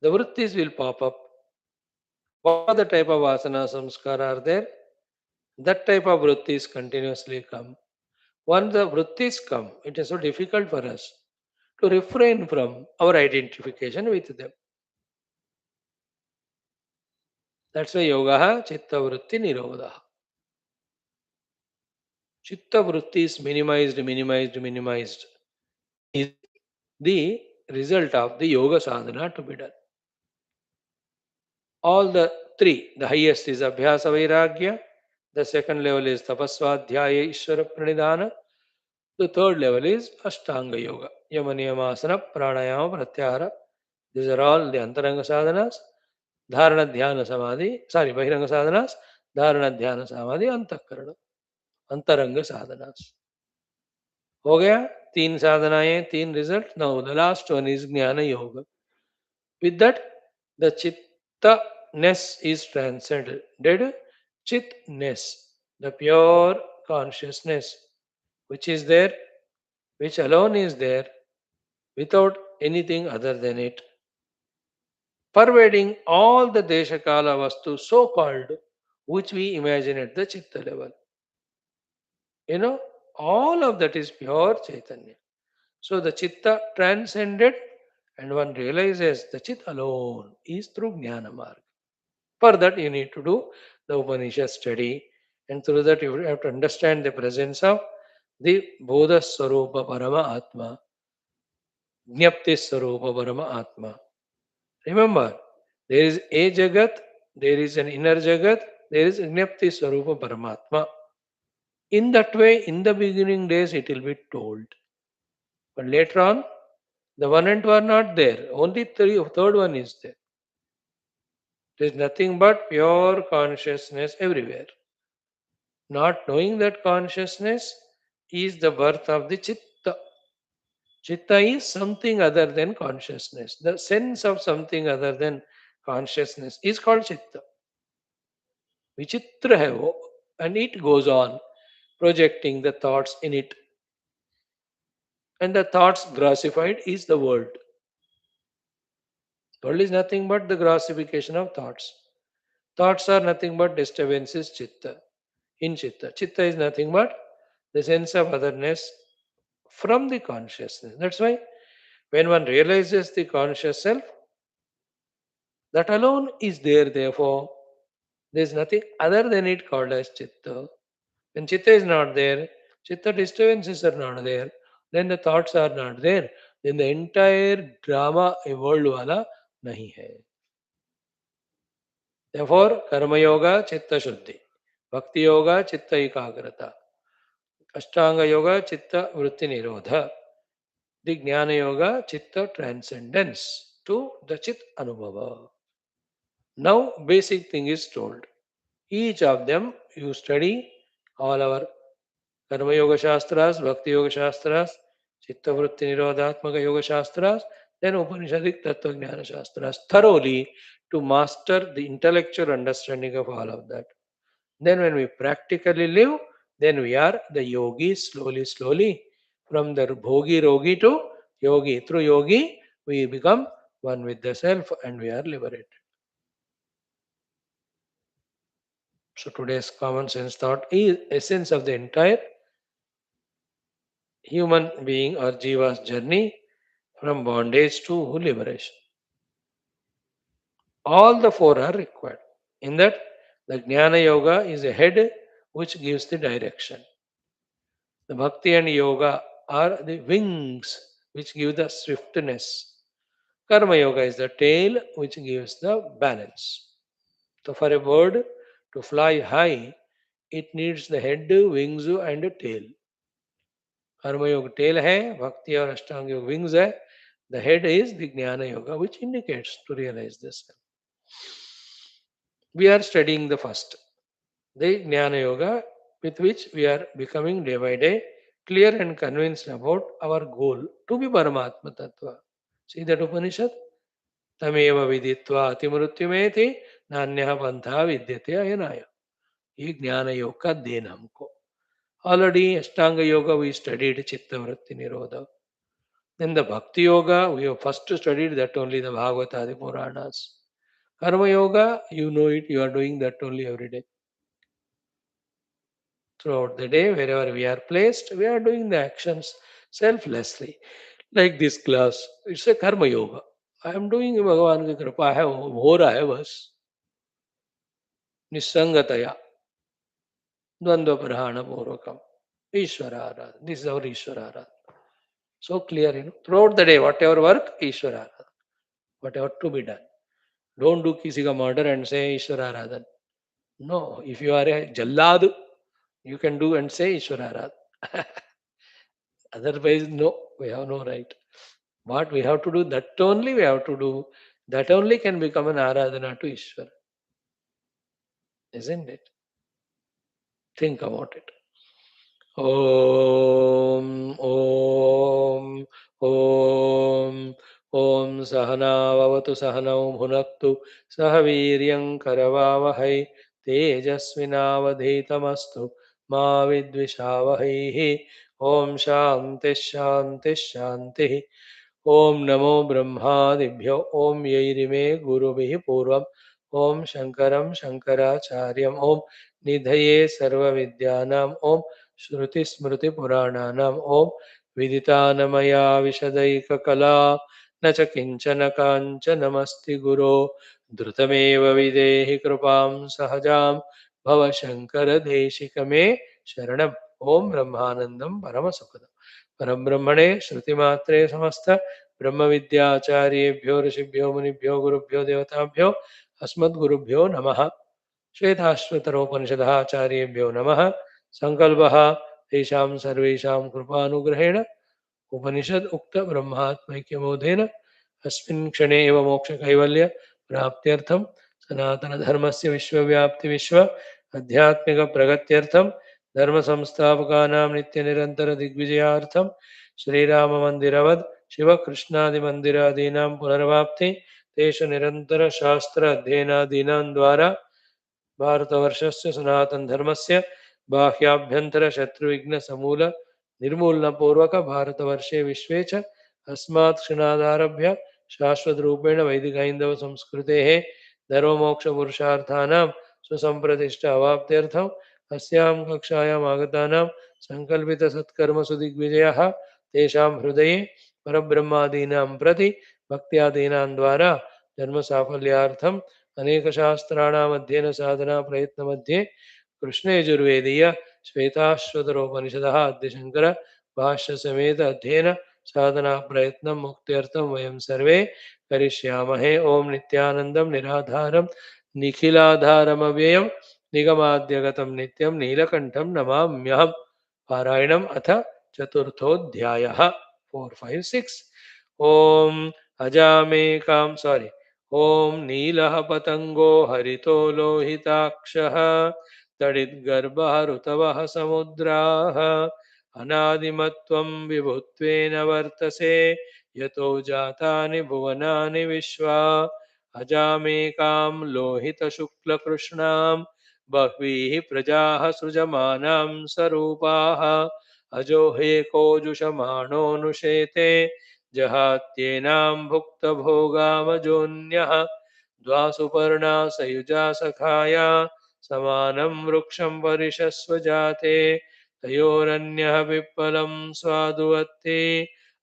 the vrittis will pop up. Whatever the type of vasana samskara are there, that type of vrittis continuously come. Once the vrittis come, it is so difficult for us to refrain from our identification with them. That's why yoga chitta vritti nirodha. Chitta vritti is minimized, minimized, minimized. Is the result of the yoga sadhana to be done. All the three, the highest is Abhyasa Vairagya, the second level is Tapaswadhyaya Ishvara Pranidhana, the third level is Ashtanga Yoga, Yamaniyamasana, Pranayama, Pratyahara. These are all the Antaranga sadhanas, Dharana Dhyana Samadhi, Bahiranga sadhanas, Dharana Dhyana Samadhi, Antakarana, Antaranga sadhanas. हो गया तीन साधनाएं तीन result. Now the last one is ज्ञान yoga. With that, the chitta-ness is transcended. Chit-ness, the pure consciousness, which is there, which alone is there, without anything other than it, pervading all the Deshakala Vastu, so called, which we imagine at the chitta level. All of that is pure Chaitanya. So the chitta transcended, and one realizes the chit alone is through Jnana Marga. For that, you need to do the Upanishad study. And through that, you have to understand the presence of the Bodha Swarupa Parama Atma, Jnapti Swarupa Parama Atma. Remember, there is a Jagat, there is an inner Jagat, there is Jnapti Swarupa Paramatma. In that way, in the beginning days, it will be told. But later on, the one and two are not there. Only third one is there. There is nothing but pure consciousness everywhere. Not knowing that consciousness is the birth of the chitta. Chitta is something other than consciousness. The sense of something other than consciousness is called chitta. Vichitra hai wo. And it goes on projecting the thoughts in it. And the thoughts grossified is the world. World is nothing but the grossification of thoughts. Thoughts are nothing but disturbances chitta. In chitta. Chitta is nothing but the sense of otherness from the consciousness. That's why when one realizes the conscious self, that alone is there, therefore, there is nothing other than it called as chitta. When chitta is not there, chitta disturbances are not there, then the thoughts are not there, then the entire drama a world wala nahi hai. Therefore, karma yoga chitta shuddhi, bhakti yoga chitta ekagrata, ashtanga yoga chitta vritti nirodha, the jnana yoga chitta transcendence to the chit anubhava. Now, basic thing is told. Each of them you study all our Karma Yoga Shastras, Bhakti Yoga Shastras, Chitta Vritti Nirodhatmaka Yoga Shastras, then Upanishadic Tattva Jnana Shastras thoroughly to master the intellectual understanding of all of that. Then when we practically live, then we are the yogis slowly, slowly. From the bhogi rogi to yogi. Through yogi, we become one with the self and we are liberated. So today's common sense thought is essence of the entire human being or jiva's journey from bondage to liberation. All the four are required. In that, the Jnana Yoga is a head which gives the direction. The Bhakti and Yoga are the wings which give the swiftness. Karma Yoga is the tail which gives the balance. So, for a bird to fly high, it needs the head, wings, and a tail. कर्म योग tail है, bhakti और ashtanga yoga wings है. The head is the jnana yoga, which indicates to realize this. We are studying the first, the jnana yoga, with which we are becoming day by day clear and convinced about our goal to be Paramatma Tattva. See that Upanishad? Tameva viditva atimrutyumeti nanyah pantha vidyate ayanaya. ये ज्ञान योग का then हमको. Already Ashtanga Yoga we studied Chitta Vritti Nirodha. Then the Bhakti Yoga, we have first studied that only the Bhagavata, the Puranas. Karma Yoga, you know it, you are doing that only every day. Throughout the day, wherever we are placed, we are doing the actions selflessly. Like this class, it's a Karma Yoga. I am doing Bhagavan ki kripa hai, ho raha hai bas. Nisangataya, Dvandva Prahana Purvakam. Ishvara Aradhana. This is our Ishvara Aradhana. So clear, throughout the day, whatever work, Ishvara Aradhana. Whatever to be done. Don't do किसी का murder and say Ishwar Aradhan. No, if you are a Jallad, you can do and say Ishwar Aradhan. Otherwise, no, we have no right. What we have to do, that only we have to do. That only can become an Aradhana to Ishwar. Isn't it? Think about it. ॐ ॐ ॐ ॐ सहनावतु सहनौ भुनक्तु सह वीर्यं करवावहै तेजस्विनावधीतमस्तु मा विद्विषावहैः ॐ शान्तिः शान्तिः शान्तिः ॐ नमो ब्रह्मादिभ्यो ॐ यैरिमे गुरुभिः पूर्वम् ॐ शङ्करं शङ्कराचार्यम् ॐ निधये सर्वविद्यानाम् ॐ श्रुतिस्मृतिपुराणानाम् ॐ विदितानमया विशदैककला न च किञ्चन काञ्चनमस्ति गुरो धृतमेव विदेहि कृपां सहजां भव शंकर देशिक मे शरणम। ओम ब्रह्मानंदम परम सुखदम परम ब्रह्मणे श्रुतिमात्रे समस्त ब्रह्म विद्याचार्येभ्यो ऋषिभ्यो मुनिभ्यो गुरुभ्यो देवताभ्यो अस्मद्गुरुभ्यो नमः। श्वेताश्वतरोपनिषदः आचार्येभ्यो नमः। सङ्कल्पः तेषां सर्वेषां कृपानुग्रहेण उपनिषद उक्त ब्रह्मात्मैक्यबोधेन अस्मिन् क्षणे एव मोक्षकैवल्य प्राप्त्यर्थं सनातनधर्मस्य विश्वव्याप्ति विश्व आध्यात्मिक प्रगत्यर्थं धर्म संस्थापकानां नित्यनिरन्तर दिग्विजयार्थं श्रीराममन्दिरवद् शिवकृष्णादिमन्दिरादीनां पुनर्वाप्ति तेषु निरन्तर शास्त्र अध्ययनादीनां द्वारा भारतवर्षस्य सनातनधर्मस्य बाह्याभ्यन्तरशत्रुविघ्नसमूल निर्मूलनपूर्वक भारतवर्षे विश्वे च अस्मात् क्षणादारभ्य शाश्वतरूपेण वैदिकहैन्दवसंस्कृतेः धर्ममोक्षपुरुषार्थानां सुसम्प्रतिष्ठा अवाप्त्यर्थम् अस्यां कक्षायाम् आगतानां सङ्कल्पितसत्कर्मसु दिग्विजयः तेषां हृदये परब्रह्मादीनां प्रति भक्त्यादीनां द्वारा जन्मसाफल्यार्थम् अनेकशास्त्राणाम् अध्ययन साधना प्रयत्न मध्ये कृष्णयजुर्वेदीय श्वेताश्वतरोपनिषदः आद्यशङ्कर भाष्य समेत अध्ययन साधना प्रयत्नं मुक्त्यर्थं वयं सर्वे करिष्यामहे। ओम नित्यानन्दं निराधारं निखिलाधारमव्ययं निगमाद्यगतं नित्यं नीलकण्ठं नमाम्यहम्। पारायणम् अथ चतुर्थोऽध्यायः। 4, 5, 6। ओम अजामेकां सॉरी ॐ नीलः पतङ्गो हरितो लोहिताक्षः तडिद्गर्भः ऋतवः समुद्राः अनादिमत्वं विभुत्वेन वर्तसे यतो जातानि भुवनानि विश्वा अजामेकां लोहितशुक्लकृष्णां बह्वीः प्रजाः सृजमानां स्वरूपाः अजो हेकोजुषमाणोऽनुशेते जहात्येनां भुक्तभोगामजोऽन्यः द्वासुपर्णा सयुजा सखाया समानं वृक्षं परिषस्व जाते तयोरन्यः पिप्पलं स्वादुवत्ते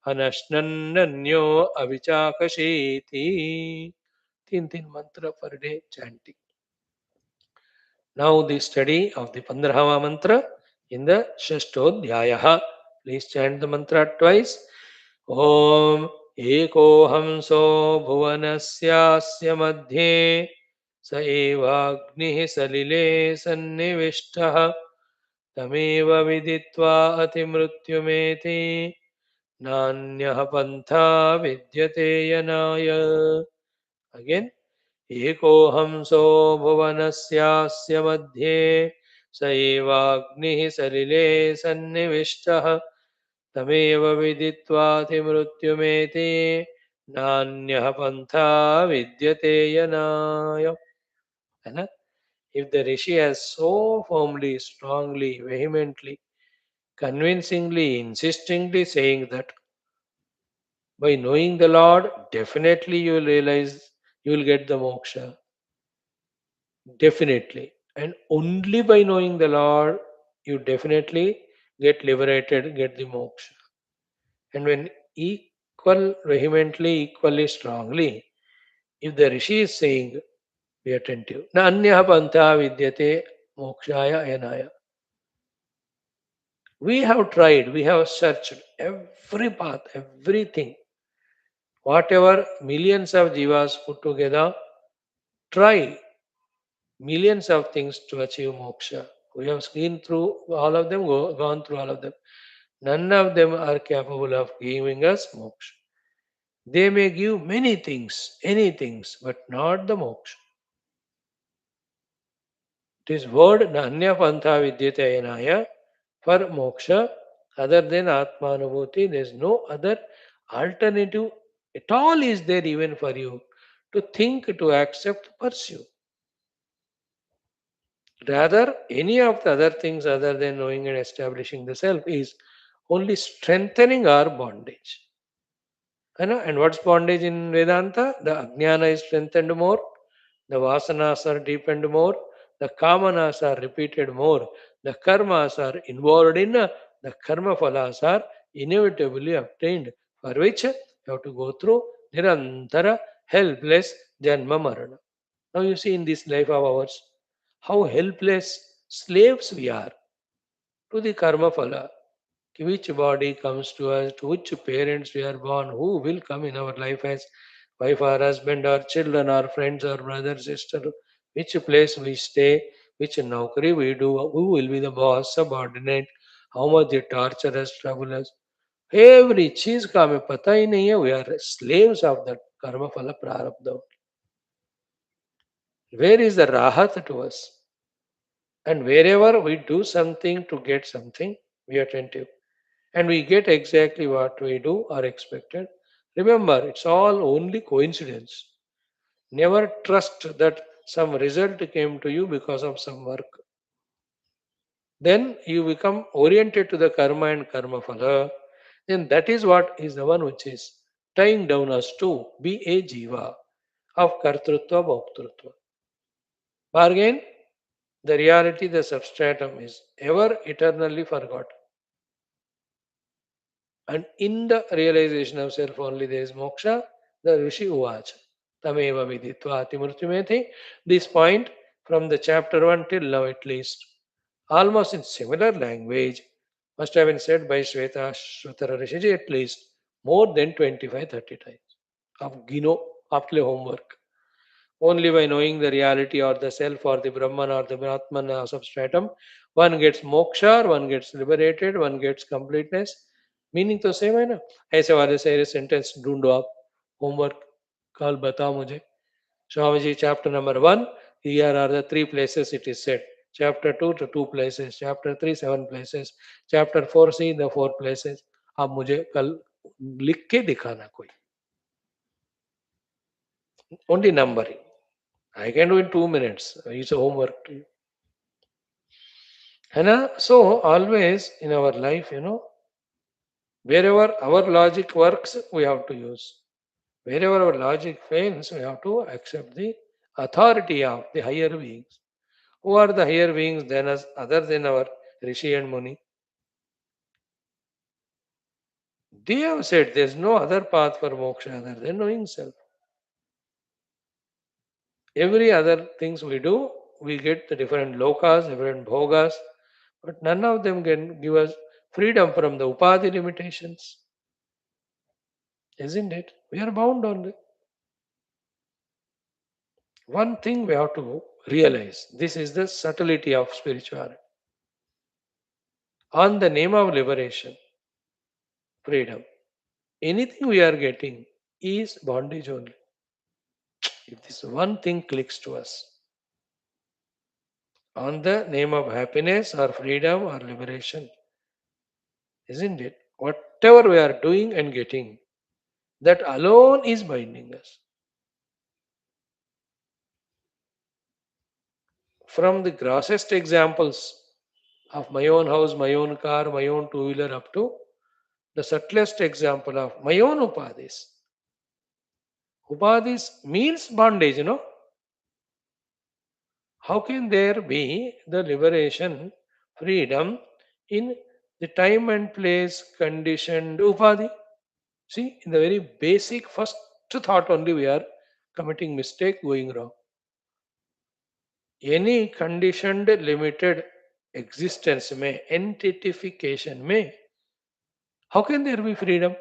अनश्नन्नन्यो अविचाकशीति। 3 mantra per day chanting. Now the study of the Pandrahava mantra in the Shashtodhyayaha. Please chant the mantra twice. Om Ekohamso Bhuvanasya Madhye स एवाग्निः सलिले सन्निविष्टः तमेव विदित्वा अतिमृत्युमेति नान्यः पन्था विद्यते यनाय। अगेन एकोऽहंसो भुवनस्यास्य मध्ये स एवाग्निः सलिले सन्निविष्टः तमेव विदित्वातिमृत्युमेति नान्यः पन्था विद्यते यनाय। है ना? If the rishi has so firmly, strongly, vehemently, convincingly, insistingly saying that by knowing the Lord, definitely you will realize you will get the moksha. Definitely. And only by knowing the Lord, you definitely get liberated, get the moksha. And when equal, vehemently, equally strongly, if the rishi is saying, be attentive. Na anyah pantha vidyate mokshaya yanaya. We have tried, we have searched every path, everything. Whatever millions of jivas put together, try millions of things to achieve moksha. We have seen through all of them, gone through all of them. None of them are capable of giving us moksha. They may give many things, any things, but not the moksha. This word Nanya Pantha Vidyateyanaya for moksha, other than Atmanubhuti, there is no other alternative at all is there even for you to think, to accept, to pursue. Rather, any of the other things other than knowing and establishing the self is only strengthening our bondage. And what's bondage in Vedanta? The Ajnana is strengthened more, the Vasanas are deepened more, the Kamanas are repeated more, the Karmas are involved in, the Karma Phalas are inevitably obtained, for which you have to go through Nirantara, helpless Janma Marana. Now you see in this life of ours, how helpless slaves we are to the karma phala. Which body comes to us, to which parents we are born, who will come in our life as wife or husband or children or friends or brother, sister, which place we stay, which naukri we do, who will be the boss, subordinate, how much they torture us, trouble us. Every चीज का हमें पता ही नहीं है. We are slaves of that karma phala prarabdha. Where is the rahat to us? And wherever we do something to get something, we are attentive. And we get exactly what we do or expected. Remember, it's all only coincidence. Never trust that some result came to you because of some work. Then you become oriented to the karma and karma phala. Then that is what is the one which is tying down us to be a jiva of kartrutva bhoktrutva. Bargain, the reality, the substratum is ever eternally forgotten. And in the realization of self only there is moksha, the Rishi Uvacha. Tameva viditva atimurtimeti. This point from the chapter 1 till now at least, almost in similar language, must have been said by Shwethashwathara Rishiji at least more than 25-30 times. Of Gino, आपके लिए homework. Only by knowing the reality or the self or the Brahman or the Brahman substratum, one gets moksha, one gets liberated, one gets completeness. Meaning तो same है ना. ऐसे वाले सारे sentence ढूंढो आप. होमवर्क कल बताओ मुझे. Swamiji, chapter number 1, here are the three places it is said. Chapter 2, to two places. Chapter 3, seven places. Chapter 4, see the four places. आप मुझे कल लिख के दिखाना कोई. Only numbering. I can do in 2 minutes. It's a homework to you. है ना? So always in our life, wherever our logic works, we have to use. Wherever our logic fails, we have to accept the authority of the higher beings. Who are the higher beings than us, other than our Rishi and Muni? They have said there is no other path for moksha other than knowing self. Every other things we do, we get the different lokas, different bhogas, but none of them can give us freedom from the upadhi limitations. Isn't it? We are bound only. One thing we have to realize, this is the subtlety of spirituality. On the name of liberation, freedom, anything we are getting is bondage only. If this one thing clicks to us, on the name of happiness or freedom or liberation, isn't it? Whatever we are doing and getting, that alone is binding us. From the grossest examples of my own house, my own car, my own two wheeler, up to the subtlest example of my own upadhis. Upadhis means bondage. How can there be the liberation, freedom in the time and place conditioned upadhi? See, in the very basic first thought only we are committing mistake, going wrong. Any conditioned limited existence may, entitification may, how can there be freedom?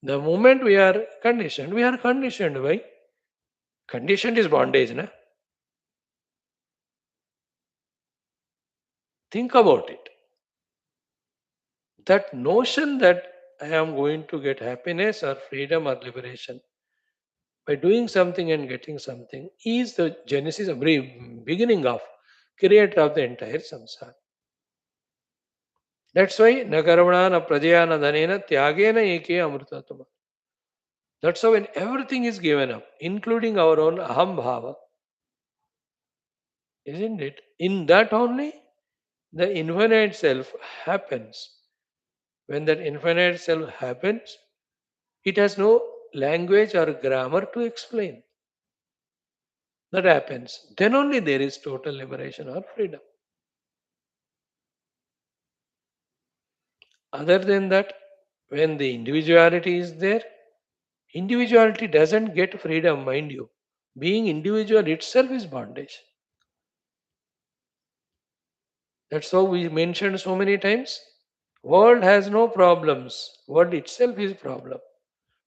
The moment we are conditioned, we are conditioned. Why? Conditioned is bondage, na? Think about it. That notion that I am going to get happiness or freedom or liberation by doing something and getting something is the genesis of beginning of creator of the entire samsara. That's why nakarvana na prajaya na dhanena tyagena eke amrutatma. That's how when everything is given up, including our own aham bhava, isn't it? In that only the infinite self happens. When that infinite self happens, it has no language or grammar to explain. That happens. Then only there is total liberation or freedom. Other than that, when the individuality is there, individuality doesn't get freedom, mind you. Being individual itself is bondage. That's how we mentioned so many times. World has no problems. World itself is problem.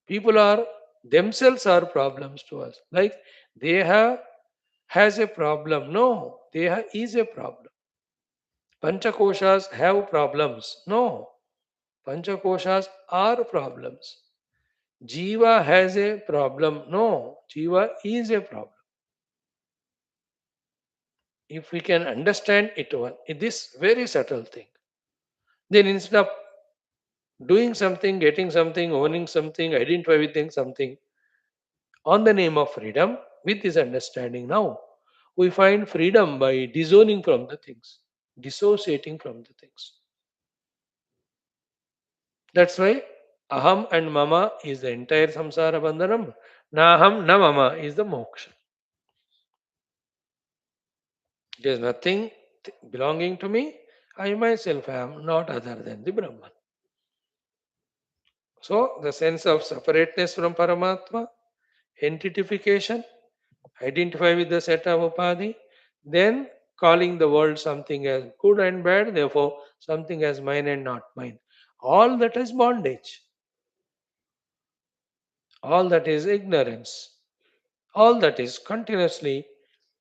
People are themselves are problems to us. Like they have has a problem. No, is a problem. Panchakoshas have problems. No, Panchakoshas are problems. Jiva has a problem. No, Jiva is a problem. If we can understand it one, this very subtle thing, then instead of doing something, getting something, owning something, identify with something on the name of freedom, with this understanding now, we find freedom by disowning from the things, dissociating from the things. That's why aham and mama is the entire samsara bandhanam. Naham na mama is the moksha. There is nothing belonging to me. I myself am not other than the Brahman. So the sense of separateness from Paramatma, entitification, identify with the set of upadhi, then calling the world something as good and bad, therefore something as mine and not mine. All that is bondage. All that is ignorance. All that is continuously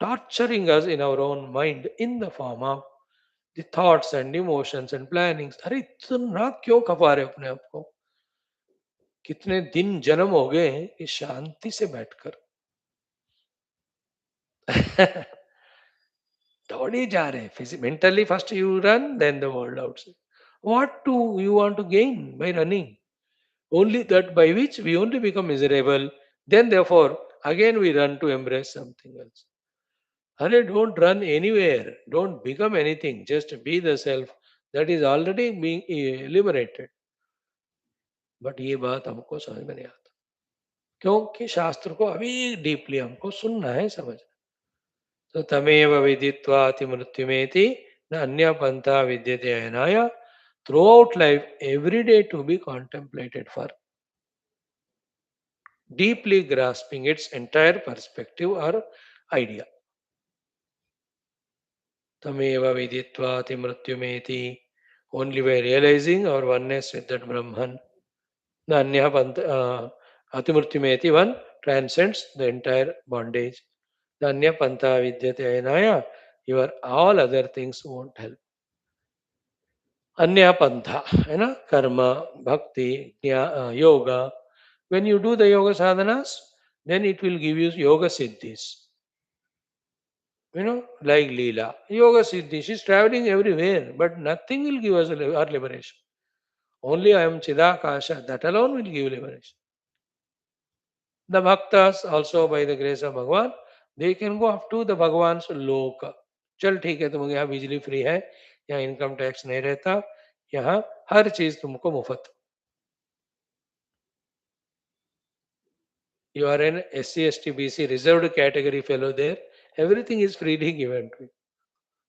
torturing us in our own mind in the form of the thoughts and emotions and plannings. अरे इतना क्यों खपा रहे हो अपने आप को? कितने दिन जन्म हो गए हैं कि शांति से बैठकर दौड़े जा रहे हैं mentally first you run then the world outside. What do you want to gain by running? Only that by which we only become miserable. Then therefore again we run to embrace something else. Hare, don't run anywhere. Don't become anything. Just be the self that is already being liberated. But ये बात हमको समझ में नहीं आता क्योंकि शास्त्र को अभी डीपली हमको सुनना है समझ तो तमेव विदित्वाति मृत्युमेति न अन्य पंथा विद्यते अयनाय throughout life every day to be contemplated for deeply grasping its entire perspective or idea. Tameva viditvati mrityumeti. Only by realizing our oneness with that Brahman, the Anya Atimurtimeti one transcends the entire bondage. The Anya Panta Vidyate Ainaya, your all other things won't help. Anya Pantha, karma, bhakti, yoga. When you do the yoga sadhanas, then it will give you yoga siddhis. Like Leela. Yoga siddhi, she's traveling everywhere, but nothing will give us our liberation. Only I am Chidakasha, that alone will give liberation. The bhaktas also by the grace of Bhagwan, they can go up to the Bhagwan's loka. चल ठीक है तुम यहाँ बिजली free है यहाँ income tax नहीं रहता यहाँ हर चीज तुमको मुफ्त you are an SC ST BC reserved category fellow there everything is freely given to you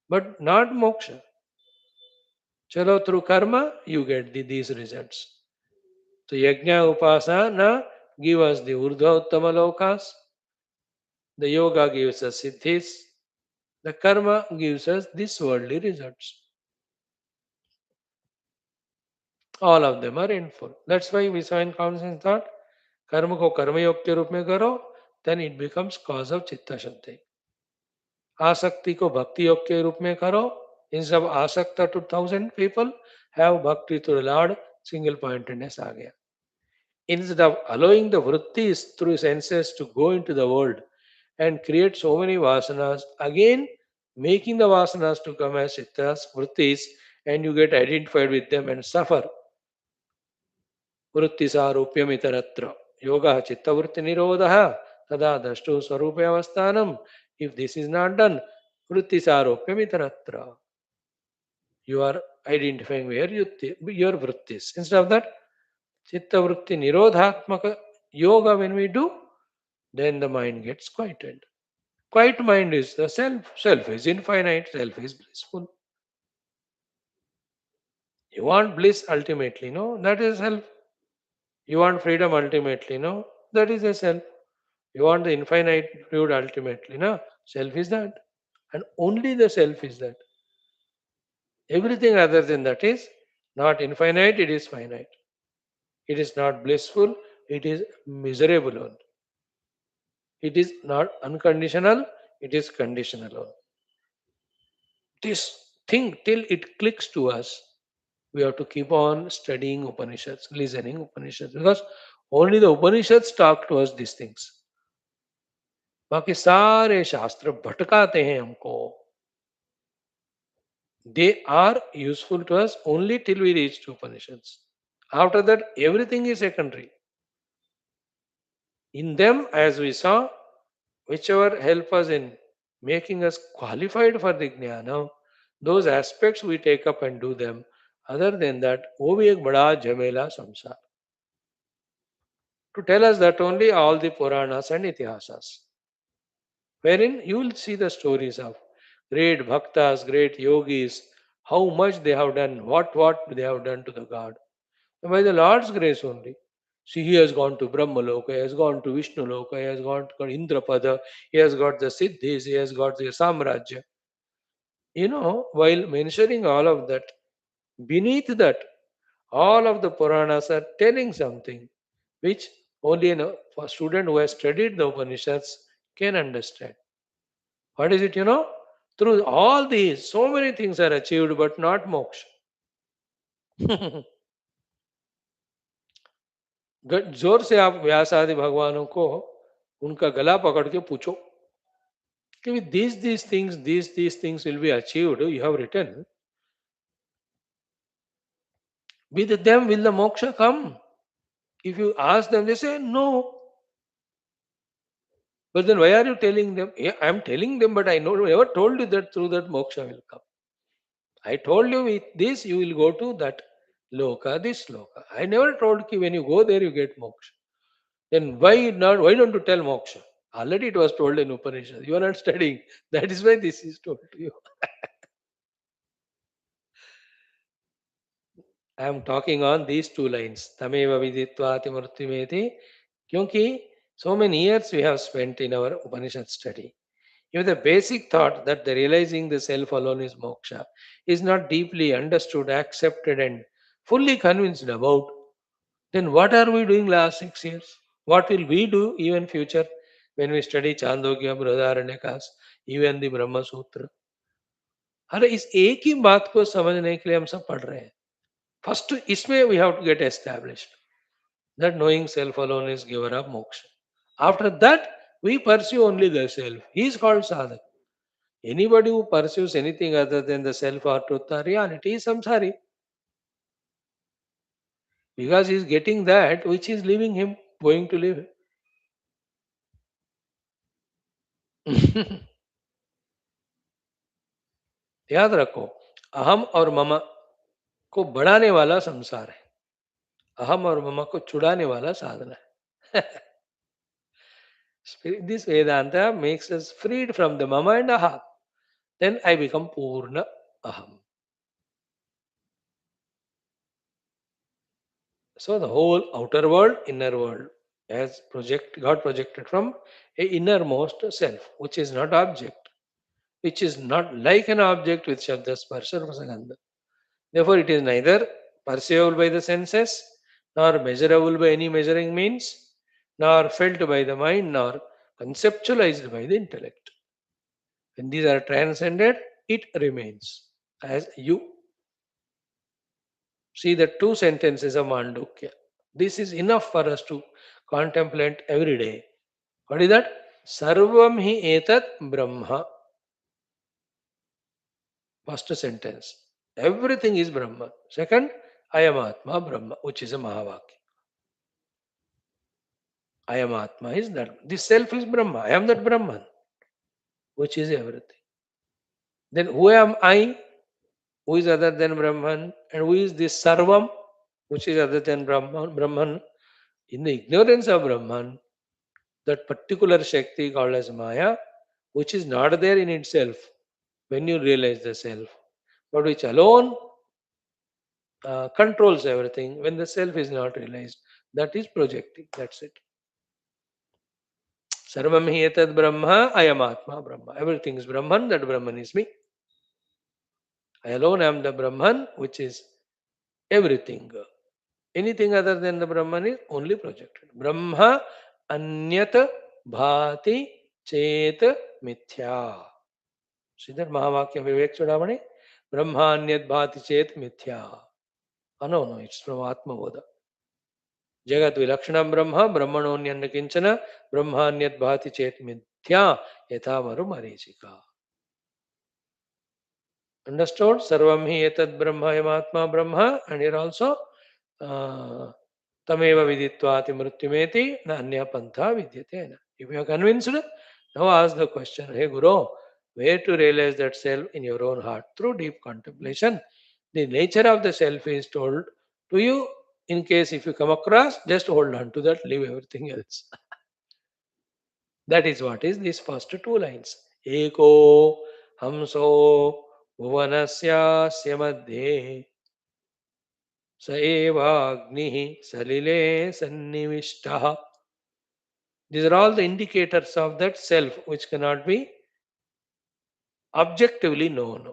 but not moksha chalo through karma you get these results so yajna upasana give us the urdhva uttama lokas the yoga gives us siddhis the karma gives us these worldly results all of them are endful that's why we saw in conscience thought कर्म को कर्मयोग के रूप में करो then it becomes cause of चित्त शुद्धि आसक्ति को भक्ति योग के रूप में करो इन सब आसक्त 2000 people have bhakti to the Lord single pointedness आ गया instead of allowing the vrittis through senses to go into the world and create so many vasanas again making the vasanas to come as chittas vrittis and you get identified with them and suffer वृत्तिसारूप्यमितरत्र योगः चित्तवृत्तिनिरोधः तदा द्रष्टुः स्वरूपे अवस्थानम् if this is not done वृत्तिसारूप्यमितरत्र you are identifying where your vrittis instead of that chittavritti nirodhatmaka yoga when we do then the mind gets quieted quiet mind is the self is infinite self is blissful you want bliss ultimately no that is self you want freedom ultimately no that is a self. You want the infinite fluid ultimately, no? Self is that. And only the self is that. Everything other than that is not infinite, it is finite. It is not blissful, it is miserable only. It is not unconditional, it is conditional only. This thing, till it clicks to us, we have to keep on studying Upanishads, listening Upanishads, because only the Upanishads talk to us these things. बाकी सारे शास्त्र भटकाते हैं हमको. They are useful to us only till we reach to Upanishads. After that, everything is secondary. In them, as we saw, whichever help us in making us qualified for the jnana, those aspects we take up and do them. Other than that, wo bhi ek bada jhamela samsar. To tell us that only all the Puranas and Itihasas, wherein you will see the stories of great bhaktas, great yogis, how much they have done, what they have done to the God. And by the Lord's grace only. See, he has gone to Brahmaloka, he has gone to Vishnu Loka, he has gone to Indrapada, he has got the Siddhis, he has got the Samrajya. While mentioning all of that, beneath that, all of the Puranas are telling something which only a student who has studied the Upanishads can understand. What is it? Through all these, so many things are achieved, but not moksha. जोर से आप व्यास आदि भगवानों को उनका गला पकड़ के पूछो कि these things will be achieved. You have written. With them will the moksha come? If you ask them, they say no. But then why are you telling them? Yeah, I am telling them, but I never told you that through that moksha will come. I told you with this you will go to that loka, this loka. I never told you when you go there you get moksha. Then why not? Why don't you tell moksha? Already it was told in Upanishad. You are not studying. That is why this is told to you. I am talking on these two lines. Tameva viditvati murtimeti. Kyunki so many years we have spent in our Upanishad study. If the basic thought that the realizing the self alone is moksha is not deeply understood, accepted, and fully convinced about, then what are we doing last 6 years? What will we do even future when we study Chandogya, Brihadaranyaka, even the Brahma Sutra? अरे इस एक ही बात को समझने के लिए हम सब पढ़ रहे हैं. फर्स्ट इसमें we have to get established that knowing self alone is giver of moksha. After that, we pursue only the self. He is called sadhak. Anybody who pursues anything other than the self or truth or reality is samsari because he is getting that which is leaving him, going to live. याद रखो अहम और मम को बढ़ाने वाला संसार है अहम और मम को छुड़ाने वाला साधना है this Vedanta makes us freed from the mama and aha. Then I become purna aham. So the whole outer world, inner world, has got projected from a innermost self, which is not object, which is not like an object with Shabda Sparsha Rasagandha. Therefore, it is neither perceivable by the senses, nor measurable by any measuring means, nor felt by the mind, nor conceptualized by the intellect. When these are transcended, it remains as you. See the two sentences of Mandukya. This is enough for us to contemplate every day. What is that? Sarvam hi etat Brahma. First sentence. Everything is Brahma. Second, I am Atma Brahma, which is a Mahavakya. I am Atma is that. This self is Brahma. I am that Brahman, which is everything. Then who am I? Who is other than Brahman? And who is this Sarvam, which is other than Brahman? In the ignorance of Brahman, that particular Shakti called as Maya, which is not there in itself when you realize the self, but which alone controls everything when the self is not realized. That is projecting. That's it. Sarvam hi etad Brahma, I am Atma Brahma. Everything is Brahman, that Brahman is me. I alone am the Brahman, which is everything. Anything other than the Brahman is only projected. Brahma anyat bhati chet mithya. See that Mahavakya Vivek Chudamani? Brahma anyat bhati chet mithya. Oh, no, it's from Atma Bodha. Jagat vilakshana Brahma, Brahmanonyana kinchana, Brahma anyat bhati chet mithya, yatha maru marichika. Understood? Sarvam hi etat Brahma yamatma Brahma. And here also, uh, tameva viditvati mrityumeti na anya pantha vidyate. If you are convinced, now ask the question, hey Guru, where to realize that self in your own heart? Through deep contemplation. The nature of the self is told to you. In case if you come across, just hold on to that, leave everything else. That is what is these first two lines. Eko hamso bhuvanasya madhye sa evagnihi salile sannivishtaha. These are all the indicators of that self which cannot be objectively known,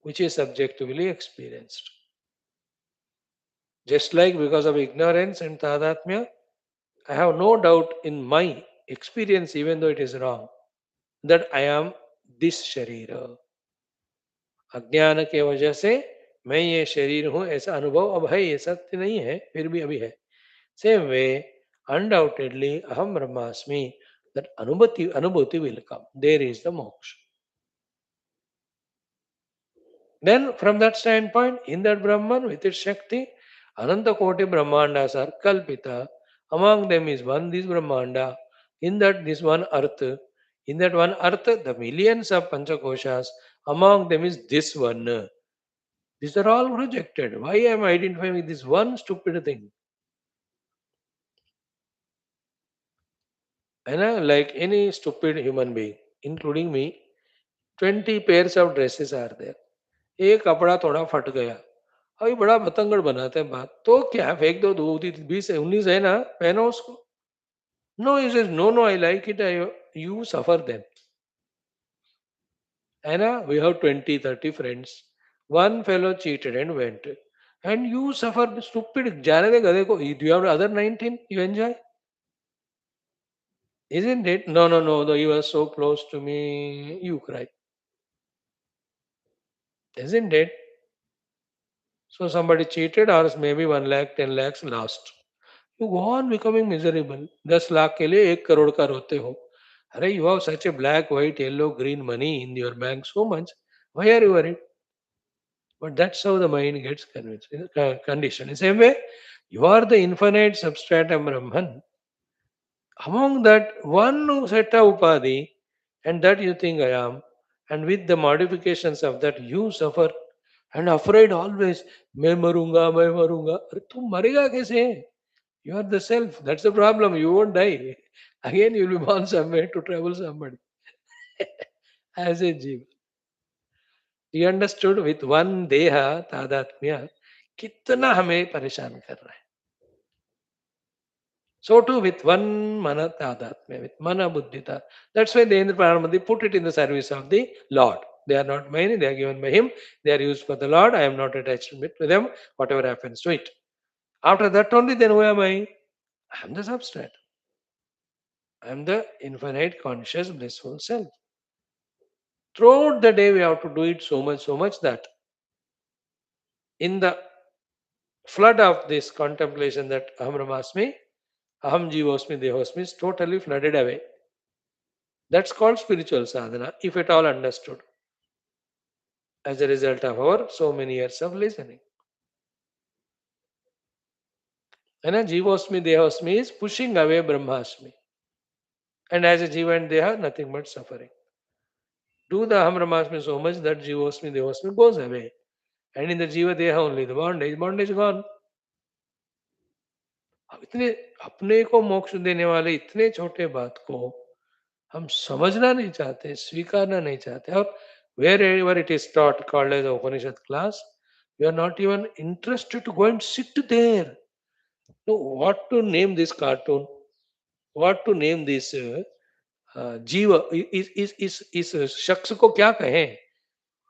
which is subjectively experienced. Just like because of ignorance and tadatmya, I have no doubt in my experience, even though it is wrong, that I am this sharira. अज्ञान के वजह से मैं ये शरीर हूं ऐसा अनुभव अब है, ये सत्य नहीं है फिर भी अभी है. सेम वे अनडाउटेडली अहम ब्रह्मास्मि, that अनुभूति will come. There is the moksha. Then from that standpoint, in that Brahman with its Shakti, Ananta Koti Brahmandas are Kalpita. Among them is one this Brahmanda. In that this one Earth. In that one Earth, the millions of Panchakoshas. Among them is this one. These are all projected. Why am I identifying with this one stupid thing? And like any stupid human being, including me, 20 pairs of dresses are there. एक कपड़ा थोड़ा फट गया, अभी बड़ा बतंगड़ बनाते हैं बात, तो क्या फेंक दो, दो 20 19 है ना, पहनो उसको. No, he says, no, I like it, you suffer then. है ना, we have 20 30 friends, one fellow cheated and went, and you suffer. Stupid, जाने दे गधे को. Do you have other 19, you enjoy, isn't it? No, though he was so close to me, you cry, isn't it? So somebody cheated, or maybe 1 lakh 10 lakhs lost. You go on becoming miserable. 10 lakh के लिए 1 करोड़ का रोते हो. अरे, you have such a black, white, yellow, green money in your bank so much. Why are you worried? But that's how the mind gets conditioned. In the same way, you are the infinite substratum Brahman. Among that one setta upadhi, and that you think I am, and with the modifications of that you suffer and afraid always. मैं मरूंगा. अरे तुम मरेगा कैसे? You are the self. That's the problem. You won't die. Again, you will be born somewhere to trouble somebody. As a jiva. You understood with one deha तादात्म्य कितना हमें परेशान कर रहा है. So too with one mana तादात्म्य, with mana buddhita. That's why the Indra Pranamadi put it in the service of the Lord. They are not mine, they are given by Him. They are used for the Lord. I am not attached to them, whatever happens to it. After that only, then who am I? I am the substrate. I am the infinite, conscious, blissful self. Throughout the day, we have to do it so much that in the flood of this contemplation that Aham Brahmasmi, Aham Jivosmi, Dehosmi is totally flooded away. That's called spiritual sadhana, if at all understood, as a result of our so many years of listening. And a Jivosmi, Dehosmi is pushing away Brahmasmi. And as a Jiva and Deha, nothing but suffering. Do the Aham Brahmasmi so much that Jivosmi, Dehosmi goes away. And in the Jiva Deha only, the bondage gone. अब इतने अपने को मोक्ष देने वाले इतने छोटे बात को हम समझना नहीं चाहते, स्वीकारना नहीं चाहते. और wherever it is taught called as Upanishad class, we are not even interested to go and sit there. No, what to name this cartoon, what to name this जीव, इस शख्स को क्या कहें.